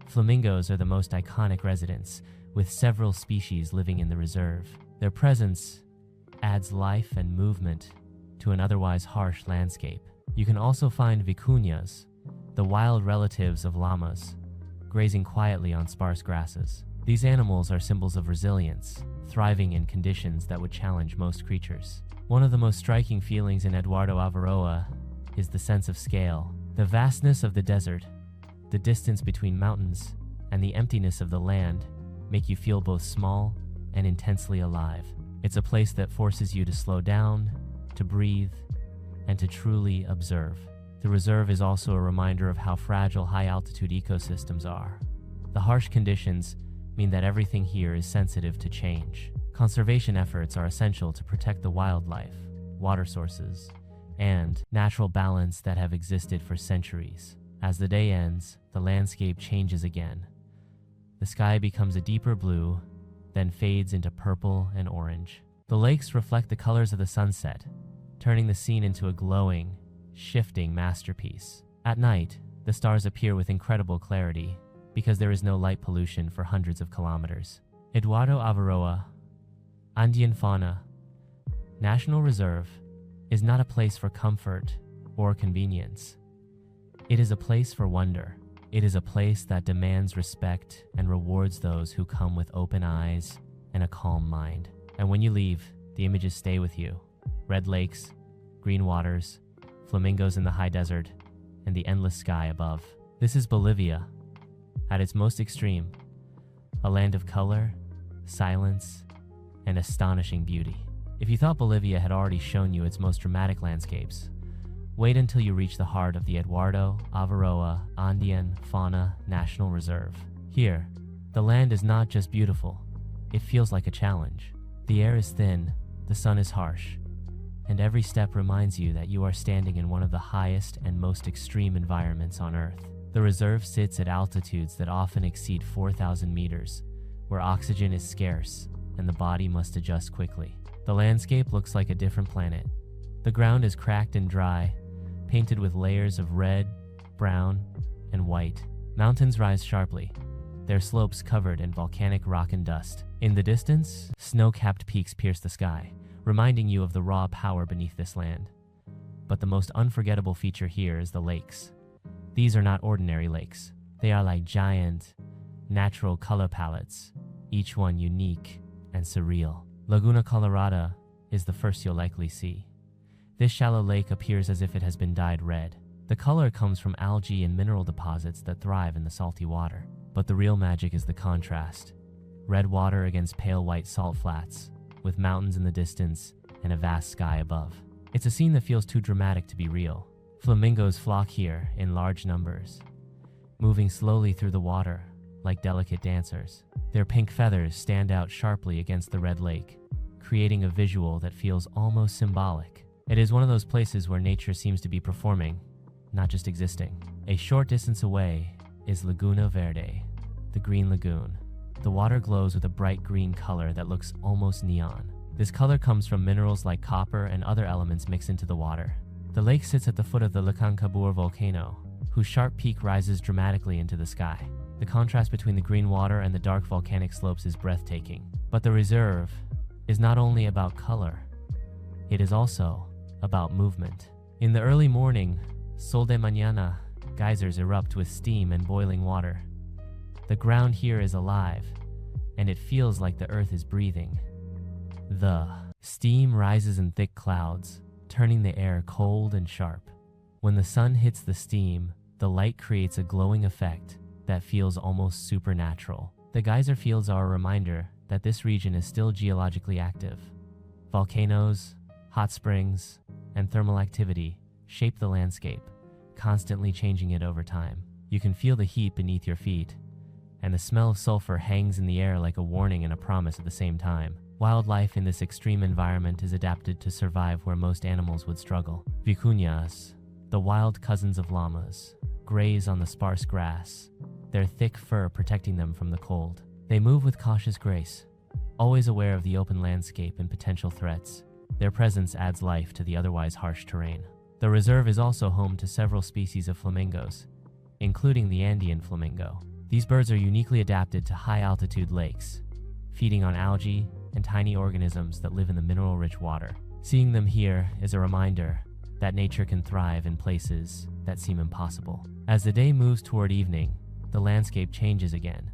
Flamingos are the most iconic residents, with several species living in the reserve. Their presence adds life and movement to an otherwise harsh landscape. You can also find vicuñas, the wild relatives of llamas, grazing quietly on sparse grasses. These animals are symbols of resilience, thriving in conditions that would challenge most creatures. One of the most striking feelings in Eduardo Avaroa is the sense of scale. The vastness of the desert, the distance between mountains, and the emptiness of the land make you feel both small and intensely alive. It's a place that forces you to slow down, to breathe, and to truly observe. The reserve is also a reminder of how fragile high-altitude ecosystems are. The harsh conditions mean that everything here is sensitive to change. Conservation efforts are essential to protect the wildlife, water sources, and natural balance that have existed for centuries. As the day ends, the landscape changes again. The sky becomes a deeper blue, then fades into purple and orange. The lakes reflect the colors of the sunset, turning the scene into a glowing, shifting masterpiece. At night, the stars appear with incredible clarity because there is no light pollution for hundreds of kilometers. Eduardo Avaroa, Andean Fauna National Reserve is not a place for comfort or convenience. It is a place for wonder. It is a place that demands respect and rewards those who come with open eyes and a calm mind. And when you leave, the images stay with you. Red lakes, green waters, flamingos in the high desert, and the endless sky above. This is Bolivia, at its most extreme, a land of color, silence, and astonishing beauty. If you thought Bolivia had already shown you its most dramatic landscapes, wait until you reach the heart of the Eduardo Avaroa Andean Fauna National Reserve. Here, the land is not just beautiful, it feels like a challenge. The air is thin, the sun is harsh, and every step reminds you that you are standing in one of the highest and most extreme environments on Earth. The reserve sits at altitudes that often exceed 4,000 meters, where oxygen is scarce and the body must adjust quickly. The landscape looks like a different planet. The ground is cracked and dry, painted with layers of red, brown, and white. Mountains rise sharply, their slopes covered in volcanic rock and dust. In the distance, snow-capped peaks pierce the sky, reminding you of the raw power beneath this land. But the most unforgettable feature here is the lakes. These are not ordinary lakes. They are like giant, natural color palettes, each one unique and surreal. Laguna Colorada is the first you'll likely see. This shallow lake appears as if it has been dyed red. The color comes from algae and mineral deposits that thrive in the salty water. But the real magic is the contrast. Red water against pale white salt flats, with mountains in the distance and a vast sky above. It's a scene that feels too dramatic to be real. Flamingos flock here in large numbers, moving slowly through the water like delicate dancers. Their pink feathers stand out sharply against the red lake, creating a visual that feels almost symbolic. It is one of those places where nature seems to be performing, not just existing. A short distance away is Laguna Verde, the Green Lagoon. The water glows with a bright green color that looks almost neon. This color comes from minerals like copper and other elements mixed into the water. The lake sits at the foot of the Lecancabur volcano, whose sharp peak rises dramatically into the sky. The contrast between the green water and the dark volcanic slopes is breathtaking. But the reserve is not only about color, it is also about movement. In the early morning, Sol de Mañana, geysers erupt with steam and boiling water. The ground here is alive, and it feels like the earth is breathing. The steam rises in thick clouds, turning the air cold and sharp. When the sun hits the steam, the light creates a glowing effect that feels almost supernatural. The geyser fields are a reminder that this region is still geologically active. Volcanoes, hot springs, and thermal activity shape the landscape, constantly changing it over time. You can feel the heat beneath your feet, and the smell of sulfur hangs in the air like a warning and a promise at the same time. Wildlife in this extreme environment is adapted to survive where most animals would struggle. Vicuñas, the wild cousins of llamas, graze on the sparse grass, their thick fur protecting them from the cold. They move with cautious grace, always aware of the open landscape and potential threats. Their presence adds life to the otherwise harsh terrain. The reserve is also home to several species of flamingos, including the Andean flamingo. These birds are uniquely adapted to high-altitude lakes, feeding on algae and tiny organisms that live in the mineral-rich water. Seeing them here is a reminder that nature can thrive in places that seem impossible. As the day moves toward evening, the landscape changes again.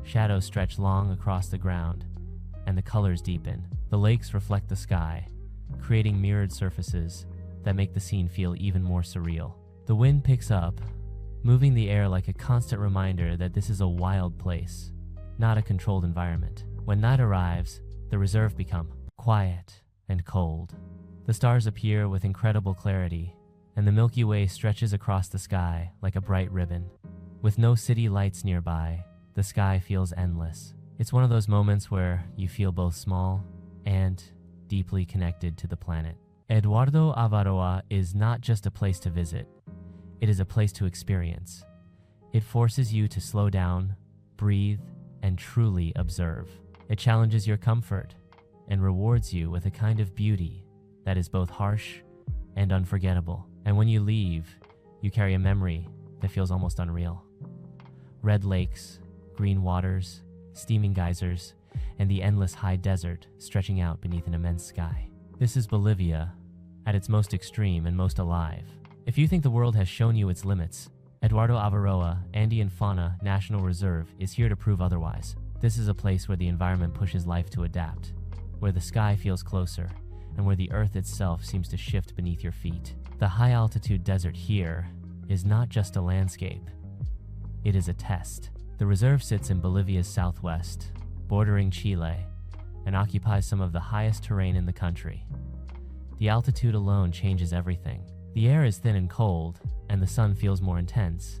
Shadows stretch long across the ground, and the colors deepen. The lakes reflect the sky, creating mirrored surfaces that make the scene feel even more surreal. The wind picks up, moving the air like a constant reminder that this is a wild place, not a controlled environment. When night arrives, the reserve becomes quiet and cold. The stars appear with incredible clarity, and the Milky Way stretches across the sky like a bright ribbon. With no city lights nearby, the sky feels endless. It's one of those moments where you feel both small and deeply connected to the planet. Eduardo Avaroa is not just a place to visit, it is a place to experience. It forces you to slow down, breathe, and truly observe. It challenges your comfort and rewards you with a kind of beauty that is both harsh and unforgettable. And when you leave, you carry a memory that feels almost unreal. Red lakes, green waters, steaming geysers, and the endless high desert stretching out beneath an immense sky. This is Bolivia at its most extreme and most alive. If you think the world has shown you its limits, Eduardo Avaroa Andean Fauna National Reserve is here to prove otherwise. This is a place where the environment pushes life to adapt, where the sky feels closer, and where the earth itself seems to shift beneath your feet. The high-altitude desert here is not just a landscape, it is a test. The reserve sits in Bolivia's southwest, bordering Chile, and occupies some of the highest terrain in the country. The altitude alone changes everything. The air is thin and cold, and the sun feels more intense,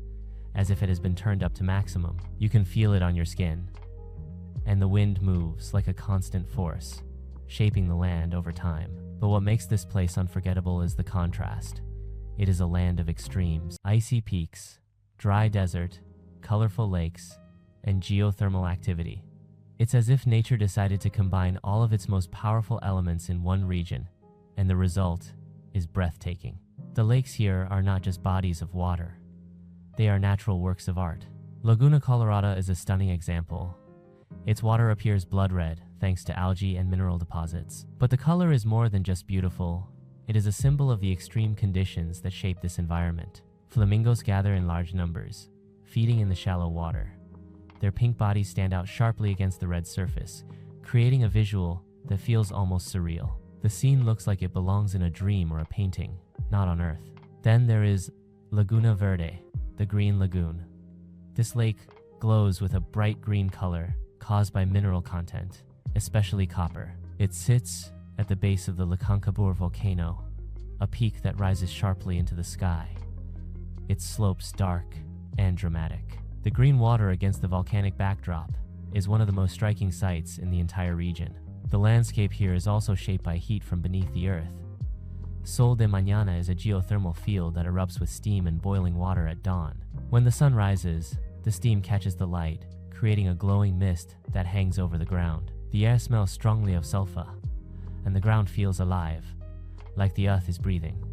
as if it has been turned up to maximum. You can feel it on your skin, and the wind moves like a constant force, shaping the land over time. But what makes this place unforgettable is the contrast. It is a land of extremes: icy peaks, dry desert, colorful lakes, and geothermal activity. It's as if nature decided to combine all of its most powerful elements in one region, and the result is breathtaking. The lakes here are not just bodies of water. They are natural works of art. Laguna Colorada is a stunning example. Its water appears blood red thanks to algae and mineral deposits. But the color is more than just beautiful. It is a symbol of the extreme conditions that shape this environment. Flamingos gather in large numbers, feeding in the shallow water. Their pink bodies stand out sharply against the red surface, creating a visual that feels almost surreal. The scene looks like it belongs in a dream or a painting, not on Earth. Then there is Laguna Verde, the green lagoon. This lake glows with a bright green color caused by mineral content, especially copper. It sits at the base of the Lecancabur volcano, a peak that rises sharply into the sky. Its slopes dark and dramatic. The green water against the volcanic backdrop is one of the most striking sights in the entire region. The landscape here is also shaped by heat from beneath the earth. Sol de Mañana is a geothermal field that erupts with steam and boiling water at dawn. When the sun rises, the steam catches the light, creating a glowing mist that hangs over the ground. The air smells strongly of sulfur, and the ground feels alive, like the earth is breathing.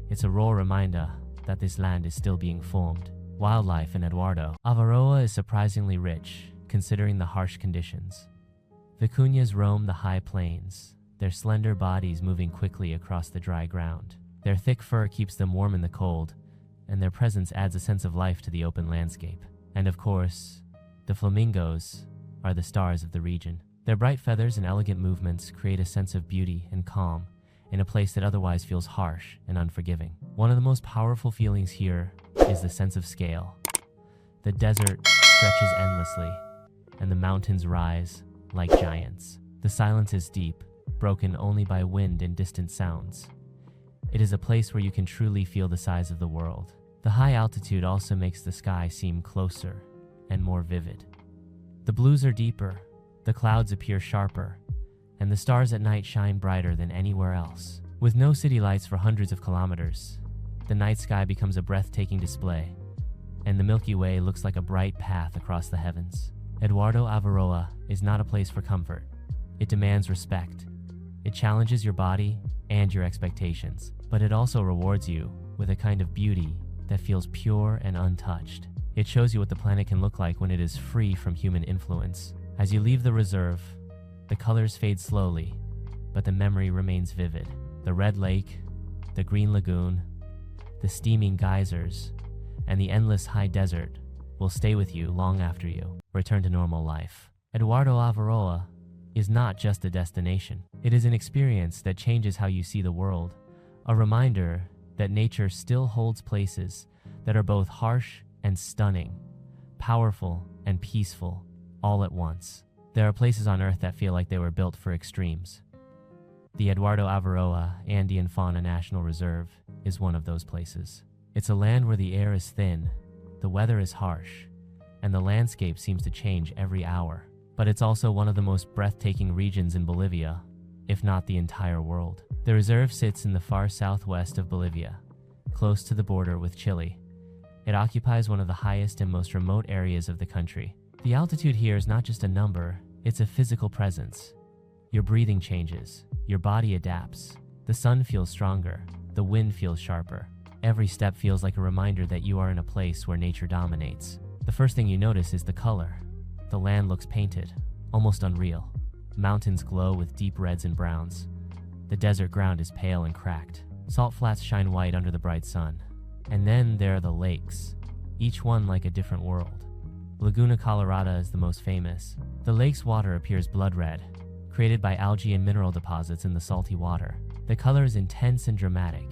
It's a raw reminder that this land is still being formed. Wildlife in Eduardo Avaroa is surprisingly rich, considering the harsh conditions. Vicuñas roam the high plains, their slender bodies moving quickly across the dry ground. Their thick fur keeps them warm in the cold, and their presence adds a sense of life to the open landscape. And of course, the flamingos are the stars of the region. Their bright feathers and elegant movements create a sense of beauty and calm in a place that otherwise feels harsh and unforgiving. One of the most powerful feelings here is the sense of scale. The desert stretches endlessly, and the mountains rise like giants. The silence is deep, broken only by wind and distant sounds. It is a place where you can truly feel the size of the world. The high altitude also makes the sky seem closer and more vivid. The blues are deeper, the clouds appear sharper, and the stars at night shine brighter than anywhere else. With no city lights for hundreds of kilometers, the night sky becomes a breathtaking display, and the Milky Way looks like a bright path across the heavens. Eduardo Avaroa is not a place for comfort. It demands respect. It challenges your body and your expectations, but it also rewards you with a kind of beauty that feels pure and untouched. It shows you what the planet can look like when it is free from human influence. As you leave the reserve, the colors fade slowly, but the memory remains vivid. The red lake, the green lagoon, the steaming geysers, and the endless high desert will stay with you long after you return to normal life. Eduardo Avaroa is not just a destination. It is an experience that changes how you see the world, a reminder that nature still holds places that are both harsh and stunning, powerful and peaceful, all at once. There are places on Earth that feel like they were built for extremes. The Eduardo Avaroa Andean Fauna National Reserve is one of those places. It's a land where the air is thin, the weather is harsh, and the landscape seems to change every hour. But it's also one of the most breathtaking regions in Bolivia, if not the entire world. The reserve sits in the far southwest of Bolivia, close to the border with Chile. It occupies one of the highest and most remote areas of the country. The altitude here is not just a number, it's a physical presence. Your breathing changes, your body adapts, the sun feels stronger, the wind feels sharper. Every step feels like a reminder that you are in a place where nature dominates. The first thing you notice is the color. The land looks painted, almost unreal. Mountains glow with deep reds and browns. The desert ground is pale and cracked. Salt flats shine white under the bright sun. And then there are the lakes, each one like a different world. Laguna Colorada is the most famous. The lake's water appears blood red, created by algae and mineral deposits in the salty water. The color is intense and dramatic,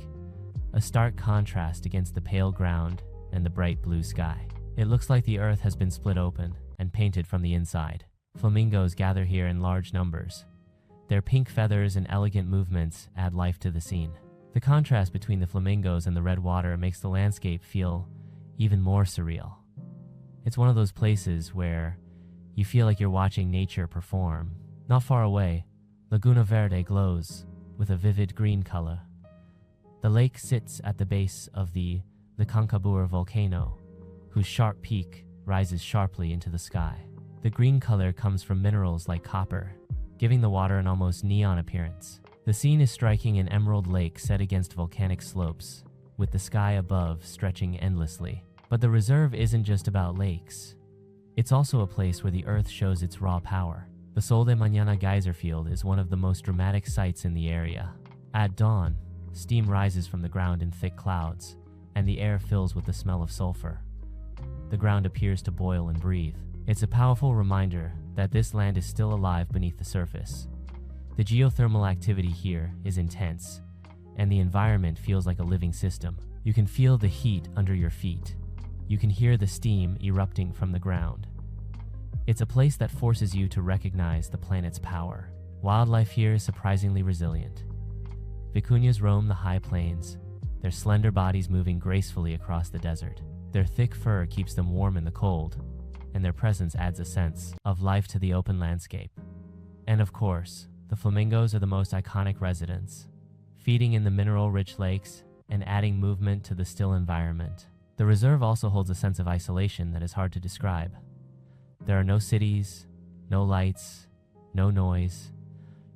a stark contrast against the pale ground and the bright blue sky. It looks like the earth has been split open and painted from the inside. Flamingos gather here in large numbers. Their pink feathers and elegant movements add life to the scene. The contrast between the flamingos and the red water makes the landscape feel even more surreal. It's one of those places where you feel like you're watching nature perform. Not far away, Laguna Verde glows with a vivid green color. The lake sits at the base of the Lake volcano, whose sharp peak rises sharply into the sky. The green color comes from minerals like copper, giving the water an almost neon appearance. The scene is striking: an emerald lake set against volcanic slopes, with the sky above stretching endlessly. But the reserve isn't just about lakes. It's also a place where the earth shows its raw power. The Sol de Mañana geyser field is one of the most dramatic sights in the area. At dawn, steam rises from the ground in thick clouds, and the air fills with the smell of sulfur. The ground appears to boil and breathe. It's a powerful reminder that this land is still alive beneath the surface. The geothermal activity here is intense, and the environment feels like a living system. You can feel the heat under your feet. You can hear the steam erupting from the ground. It's a place that forces you to recognize the planet's power. Wildlife here is surprisingly resilient. Vicuñas roam the high plains, their slender bodies moving gracefully across the desert. Their thick fur keeps them warm in the cold, and their presence adds a sense of life to the open landscape. And of course, the flamingos are the most iconic residents, feeding in the mineral-rich lakes and adding movement to the still environment. The reserve also holds a sense of isolation that is hard to describe. There are no cities, no lights, no noise,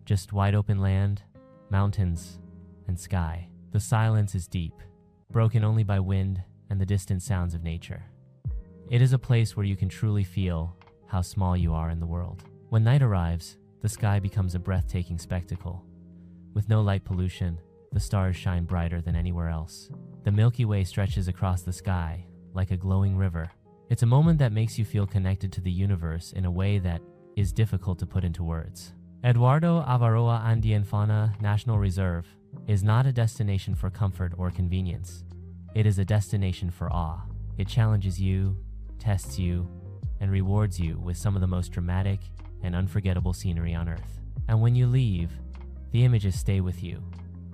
just wide open land, mountains, and sky. The silence is deep, broken only by wind and the distant sounds of nature. It is a place where you can truly feel how small you are in the world. When night arrives, the sky becomes a breathtaking spectacle. With no light pollution, the stars shine brighter than anywhere else. The Milky Way stretches across the sky like a glowing river. It's a moment that makes you feel connected to the universe in a way that is difficult to put into words. Eduardo Avaroa Andean Fauna National Reserve is not a destination for comfort or convenience. It is a destination for awe. It challenges you, tests you, and rewards you with some of the most dramatic and unforgettable scenery on Earth. And when you leave, the images stay with you.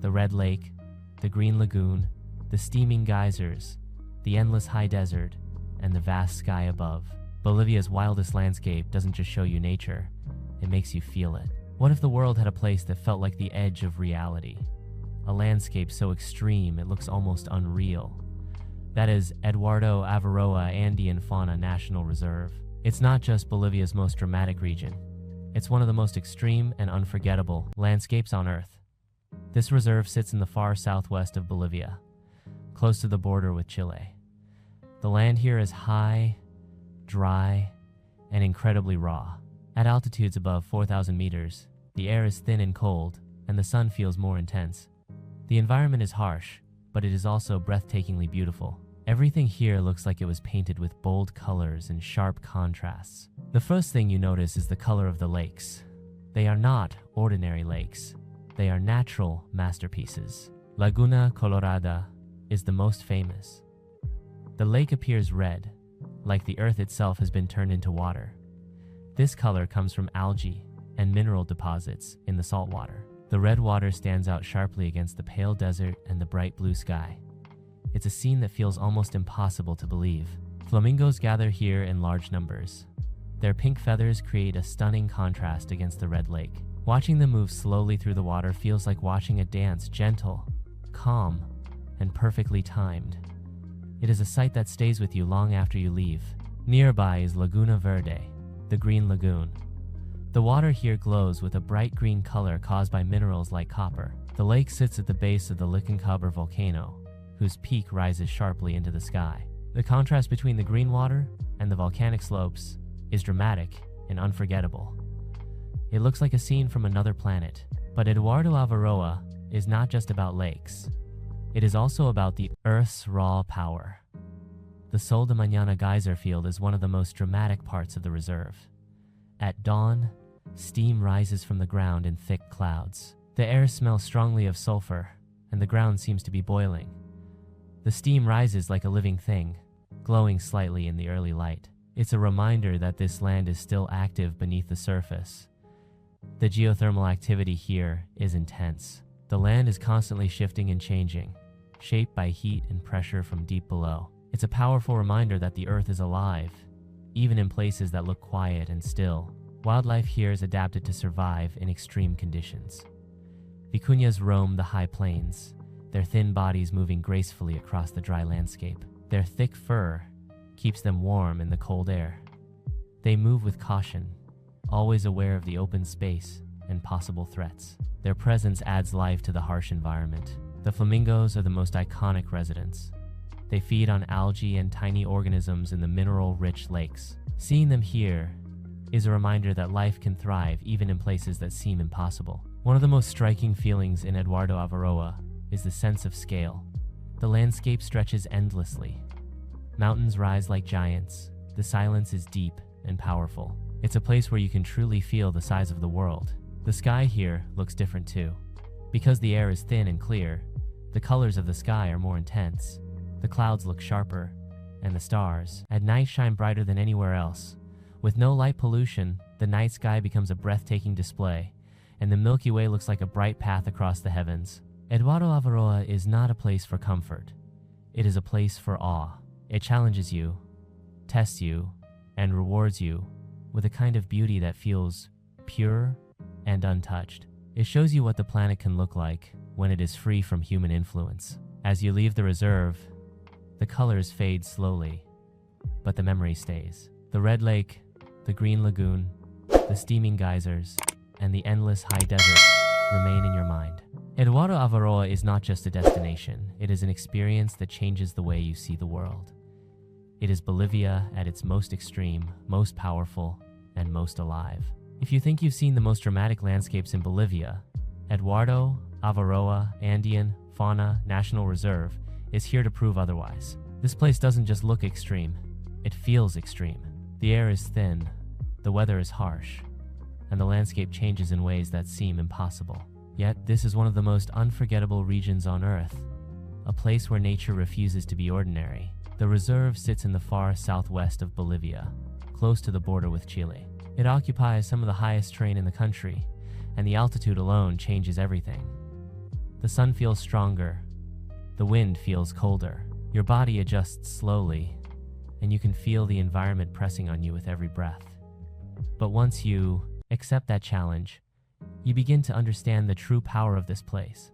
The red lake, the green lagoon, the steaming geysers, the endless high desert, and the vast sky above. Bolivia's wildest landscape doesn't just show you nature, it makes you feel it. What if the world had a place that felt like the edge of reality? A landscape so extreme it looks almost unreal. That is Eduardo Avaroa Andean Fauna National Reserve. It's not just Bolivia's most dramatic region. It's one of the most extreme and unforgettable landscapes on Earth. This reserve sits in the far southwest of Bolivia, close to the border with Chile. The land here is high, dry, and incredibly raw. At altitudes above 4,000 meters, the air is thin and cold, and the sun feels more intense. The environment is harsh, but it is also breathtakingly beautiful. Everything here looks like it was painted with bold colors and sharp contrasts. The first thing you notice is the color of the lakes. They are not ordinary lakes. They are natural masterpieces. Laguna Colorada is the most famous. The lake appears red, like the earth itself has been turned into water. This color comes from algae and mineral deposits in the saltwater. The red water stands out sharply against the pale desert and the bright blue sky. It's a scene that feels almost impossible to believe. Flamingos gather here in large numbers. Their pink feathers create a stunning contrast against the red lake. Watching them move slowly through the water feels like watching a dance, gentle, calm, and perfectly timed. It is a sight that stays with you long after you leave. Nearby is Laguna Verde, the green lagoon. The water here glows with a bright green color caused by minerals like copper. The lake sits at the base of the Lake volcano, whose peak rises sharply into the sky. The contrast between the green water and the volcanic slopes is dramatic and unforgettable. It looks like a scene from another planet. But Eduardo Avaroa is not just about lakes. It is also about the Earth's raw power. The Sol de Mañana geyser field is one of the most dramatic parts of the reserve. At dawn, steam rises from the ground in thick clouds. The air smells strongly of sulfur, and the ground seems to be boiling. The steam rises like a living thing, glowing slightly in the early light. It's a reminder that this land is still active beneath the surface. The geothermal activity here is intense. The land is constantly shifting and changing, shaped by heat and pressure from deep below. It's a powerful reminder that the Earth is alive, even in places that look quiet and still. Wildlife here is adapted to survive in extreme conditions. Vicuñas roam the high plains, their thin bodies moving gracefully across the dry landscape. Their thick fur keeps them warm in the cold air. They move with caution, always aware of the open space and possible threats. Their presence adds life to the harsh environment. The flamingos are the most iconic residents. They feed on algae and tiny organisms in the mineral-rich lakes. Seeing them here is a reminder that life can thrive even in places that seem impossible. One of the most striking feelings in Eduardo Avaroa is the sense of scale. The landscape stretches endlessly. Mountains rise like giants. The silence is deep and powerful. It's a place where you can truly feel the size of the world. The sky here looks different too. Because the air is thin and clear, the colors of the sky are more intense. The clouds look sharper, and the stars at night shine brighter than anywhere else. With no light pollution, the night sky becomes a breathtaking display, and the Milky Way looks like a bright path across the heavens. Eduardo Avaroa is not a place for comfort. It is a place for awe. It challenges you, tests you, and rewards you with a kind of beauty that feels pure and untouched. It shows you what the planet can look like when it is free from human influence. As you leave the reserve, the colors fade slowly, but the memory stays. The red lake, the green lagoon, the steaming geysers, and the endless high desert remain in your mind. Eduardo Avaroa is not just a destination, it is an experience that changes the way you see the world. It is Bolivia at its most extreme, most powerful, and most alive. If you think you've seen the most dramatic landscapes in Bolivia, Eduardo Avaroa Andean Fauna National Reserve is here to prove otherwise. This place doesn't just look extreme, it feels extreme. The air is thin, the weather is harsh, and the landscape changes in ways that seem impossible. Yet, this is one of the most unforgettable regions on Earth, a place where nature refuses to be ordinary. The reserve sits in the far southwest of Bolivia, close to the border with Chile. It occupies some of the highest terrain in the country, and the altitude alone changes everything. The sun feels stronger, the wind feels colder, your body adjusts slowly, and you can feel the environment pressing on you with every breath. But once you accept that challenge, you begin to understand the true power of this place.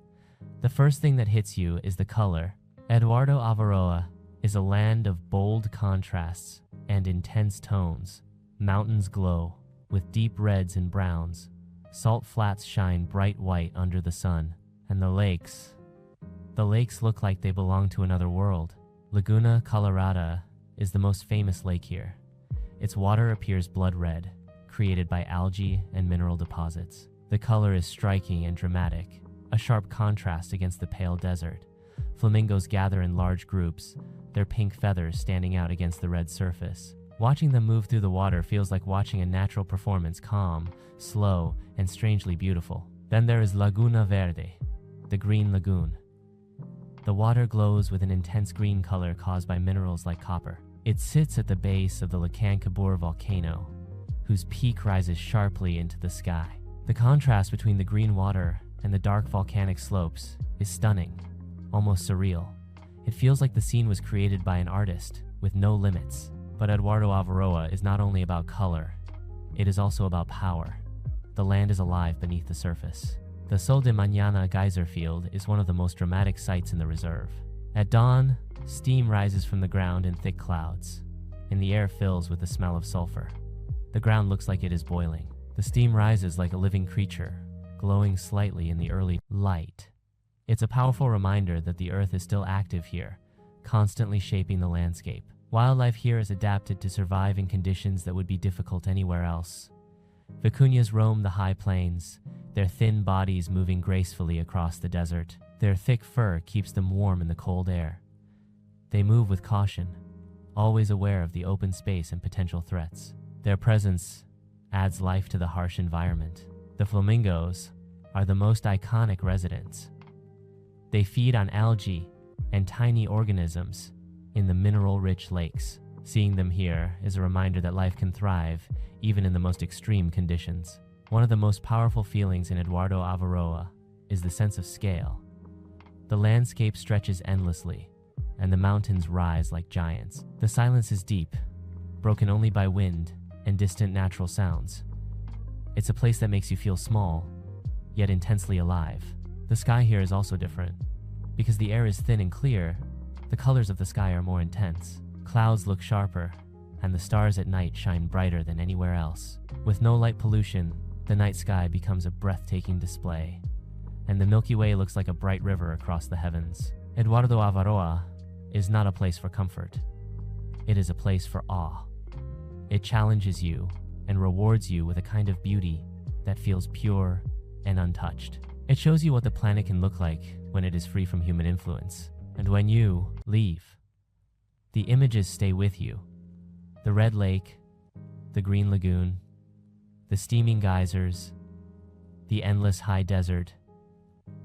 The first thing that hits you is the color. Eduardo Avaroa is a land of bold contrasts and intense tones. Mountains glow with deep reds and browns. Salt flats shine bright white under the sun. And the lakes look like they belong to another world. Laguna Colorada is the most famous lake here. Its water appears blood red, created by algae and mineral deposits. The color is striking and dramatic, a sharp contrast against the pale desert. Flamingos gather in large groups, their pink feathers standing out against the red surface. Watching them move through the water feels like watching a natural performance, calm, slow, and strangely beautiful. Then there is Laguna Verde, the green lagoon. The water glows with an intense green color caused by minerals like copper. It sits at the base of the Lake volcano, whose peak rises sharply into the sky. The contrast between the green water and the dark volcanic slopes is stunning, almost surreal. It feels like the scene was created by an artist with no limits. But Eduardo Avaroa is not only about color, it is also about power. The land is alive beneath the surface. The Sol de Mañana geyser field is one of the most dramatic sights in the reserve. At dawn, steam rises from the ground in thick clouds, and the air fills with the smell of sulfur. The ground looks like it is boiling. The steam rises like a living creature, glowing slightly in the early light. It's a powerful reminder that the earth is still active here, constantly shaping the landscape. Wildlife here is adapted to survive in conditions that would be difficult anywhere else. Vicuñas roam the high plains, their thin bodies moving gracefully across the desert. Their thick fur keeps them warm in the cold air. They move with caution, always aware of the open space and potential threats. Their presence adds life to the harsh environment. The flamingos are the most iconic residents. They feed on algae and tiny organisms in the mineral-rich lakes. Seeing them here is a reminder that life can thrive even in the most extreme conditions. One of the most powerful feelings in Eduardo Avaroa is the sense of scale. The landscape stretches endlessly, and the mountains rise like giants. The silence is deep, broken only by wind and distant natural sounds. It's a place that makes you feel small, yet intensely alive. The sky here is also different. Because the air is thin and clear, the colors of the sky are more intense. Clouds look sharper, and the stars at night shine brighter than anywhere else. With no light pollution, the night sky becomes a breathtaking display, and the Milky Way looks like a bright river across the heavens. Eduardo Avaroa is not a place for comfort. It is a place for awe. It challenges you and rewards you with a kind of beauty that feels pure and untouched. It shows you what the planet can look like when it is free from human influence. And when you leave, the images stay with you. The red lake, the green lagoon, the steaming geysers, the endless high desert,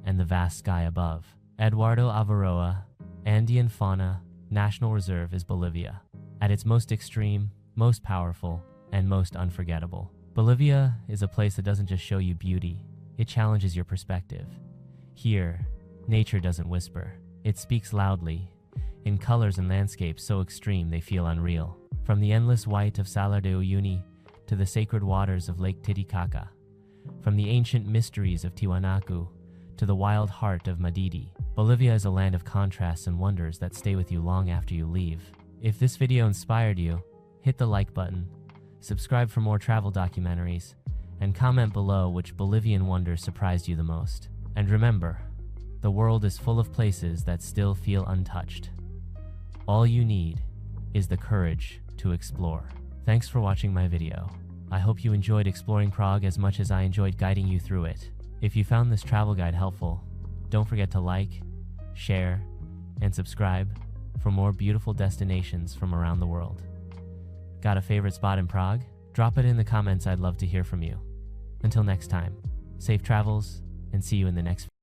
and the vast sky above. Eduardo Avaroa, Andean Fauna National Reserve is Bolivia. At its most extreme, most powerful, and most unforgettable. Bolivia is a place that doesn't just show you beauty, it challenges your perspective. Here, nature doesn't whisper. It speaks loudly, in colors and landscapes so extreme they feel unreal. From the endless white of Salar de Uyuni to the sacred waters of Lake Titicaca, from the ancient mysteries of Tiwanaku to the wild heart of Madidi, Bolivia is a land of contrasts and wonders that stay with you long after you leave. If this video inspired you, hit the like button, subscribe for more travel documentaries, and comment below which Bolivian wonders surprised you the most. And remember, the world is full of places that still feel untouched. All you need is the courage to explore. Thanks for watching my video. I hope you enjoyed exploring Prague as much as I enjoyed guiding you through it. If you found this travel guide helpful, don't forget to like, share, and subscribe for more beautiful destinations from around the world. Got a favorite spot in Prague? Drop it in the comments, I'd love to hear from you. Until next time, safe travels, and see you in the next video.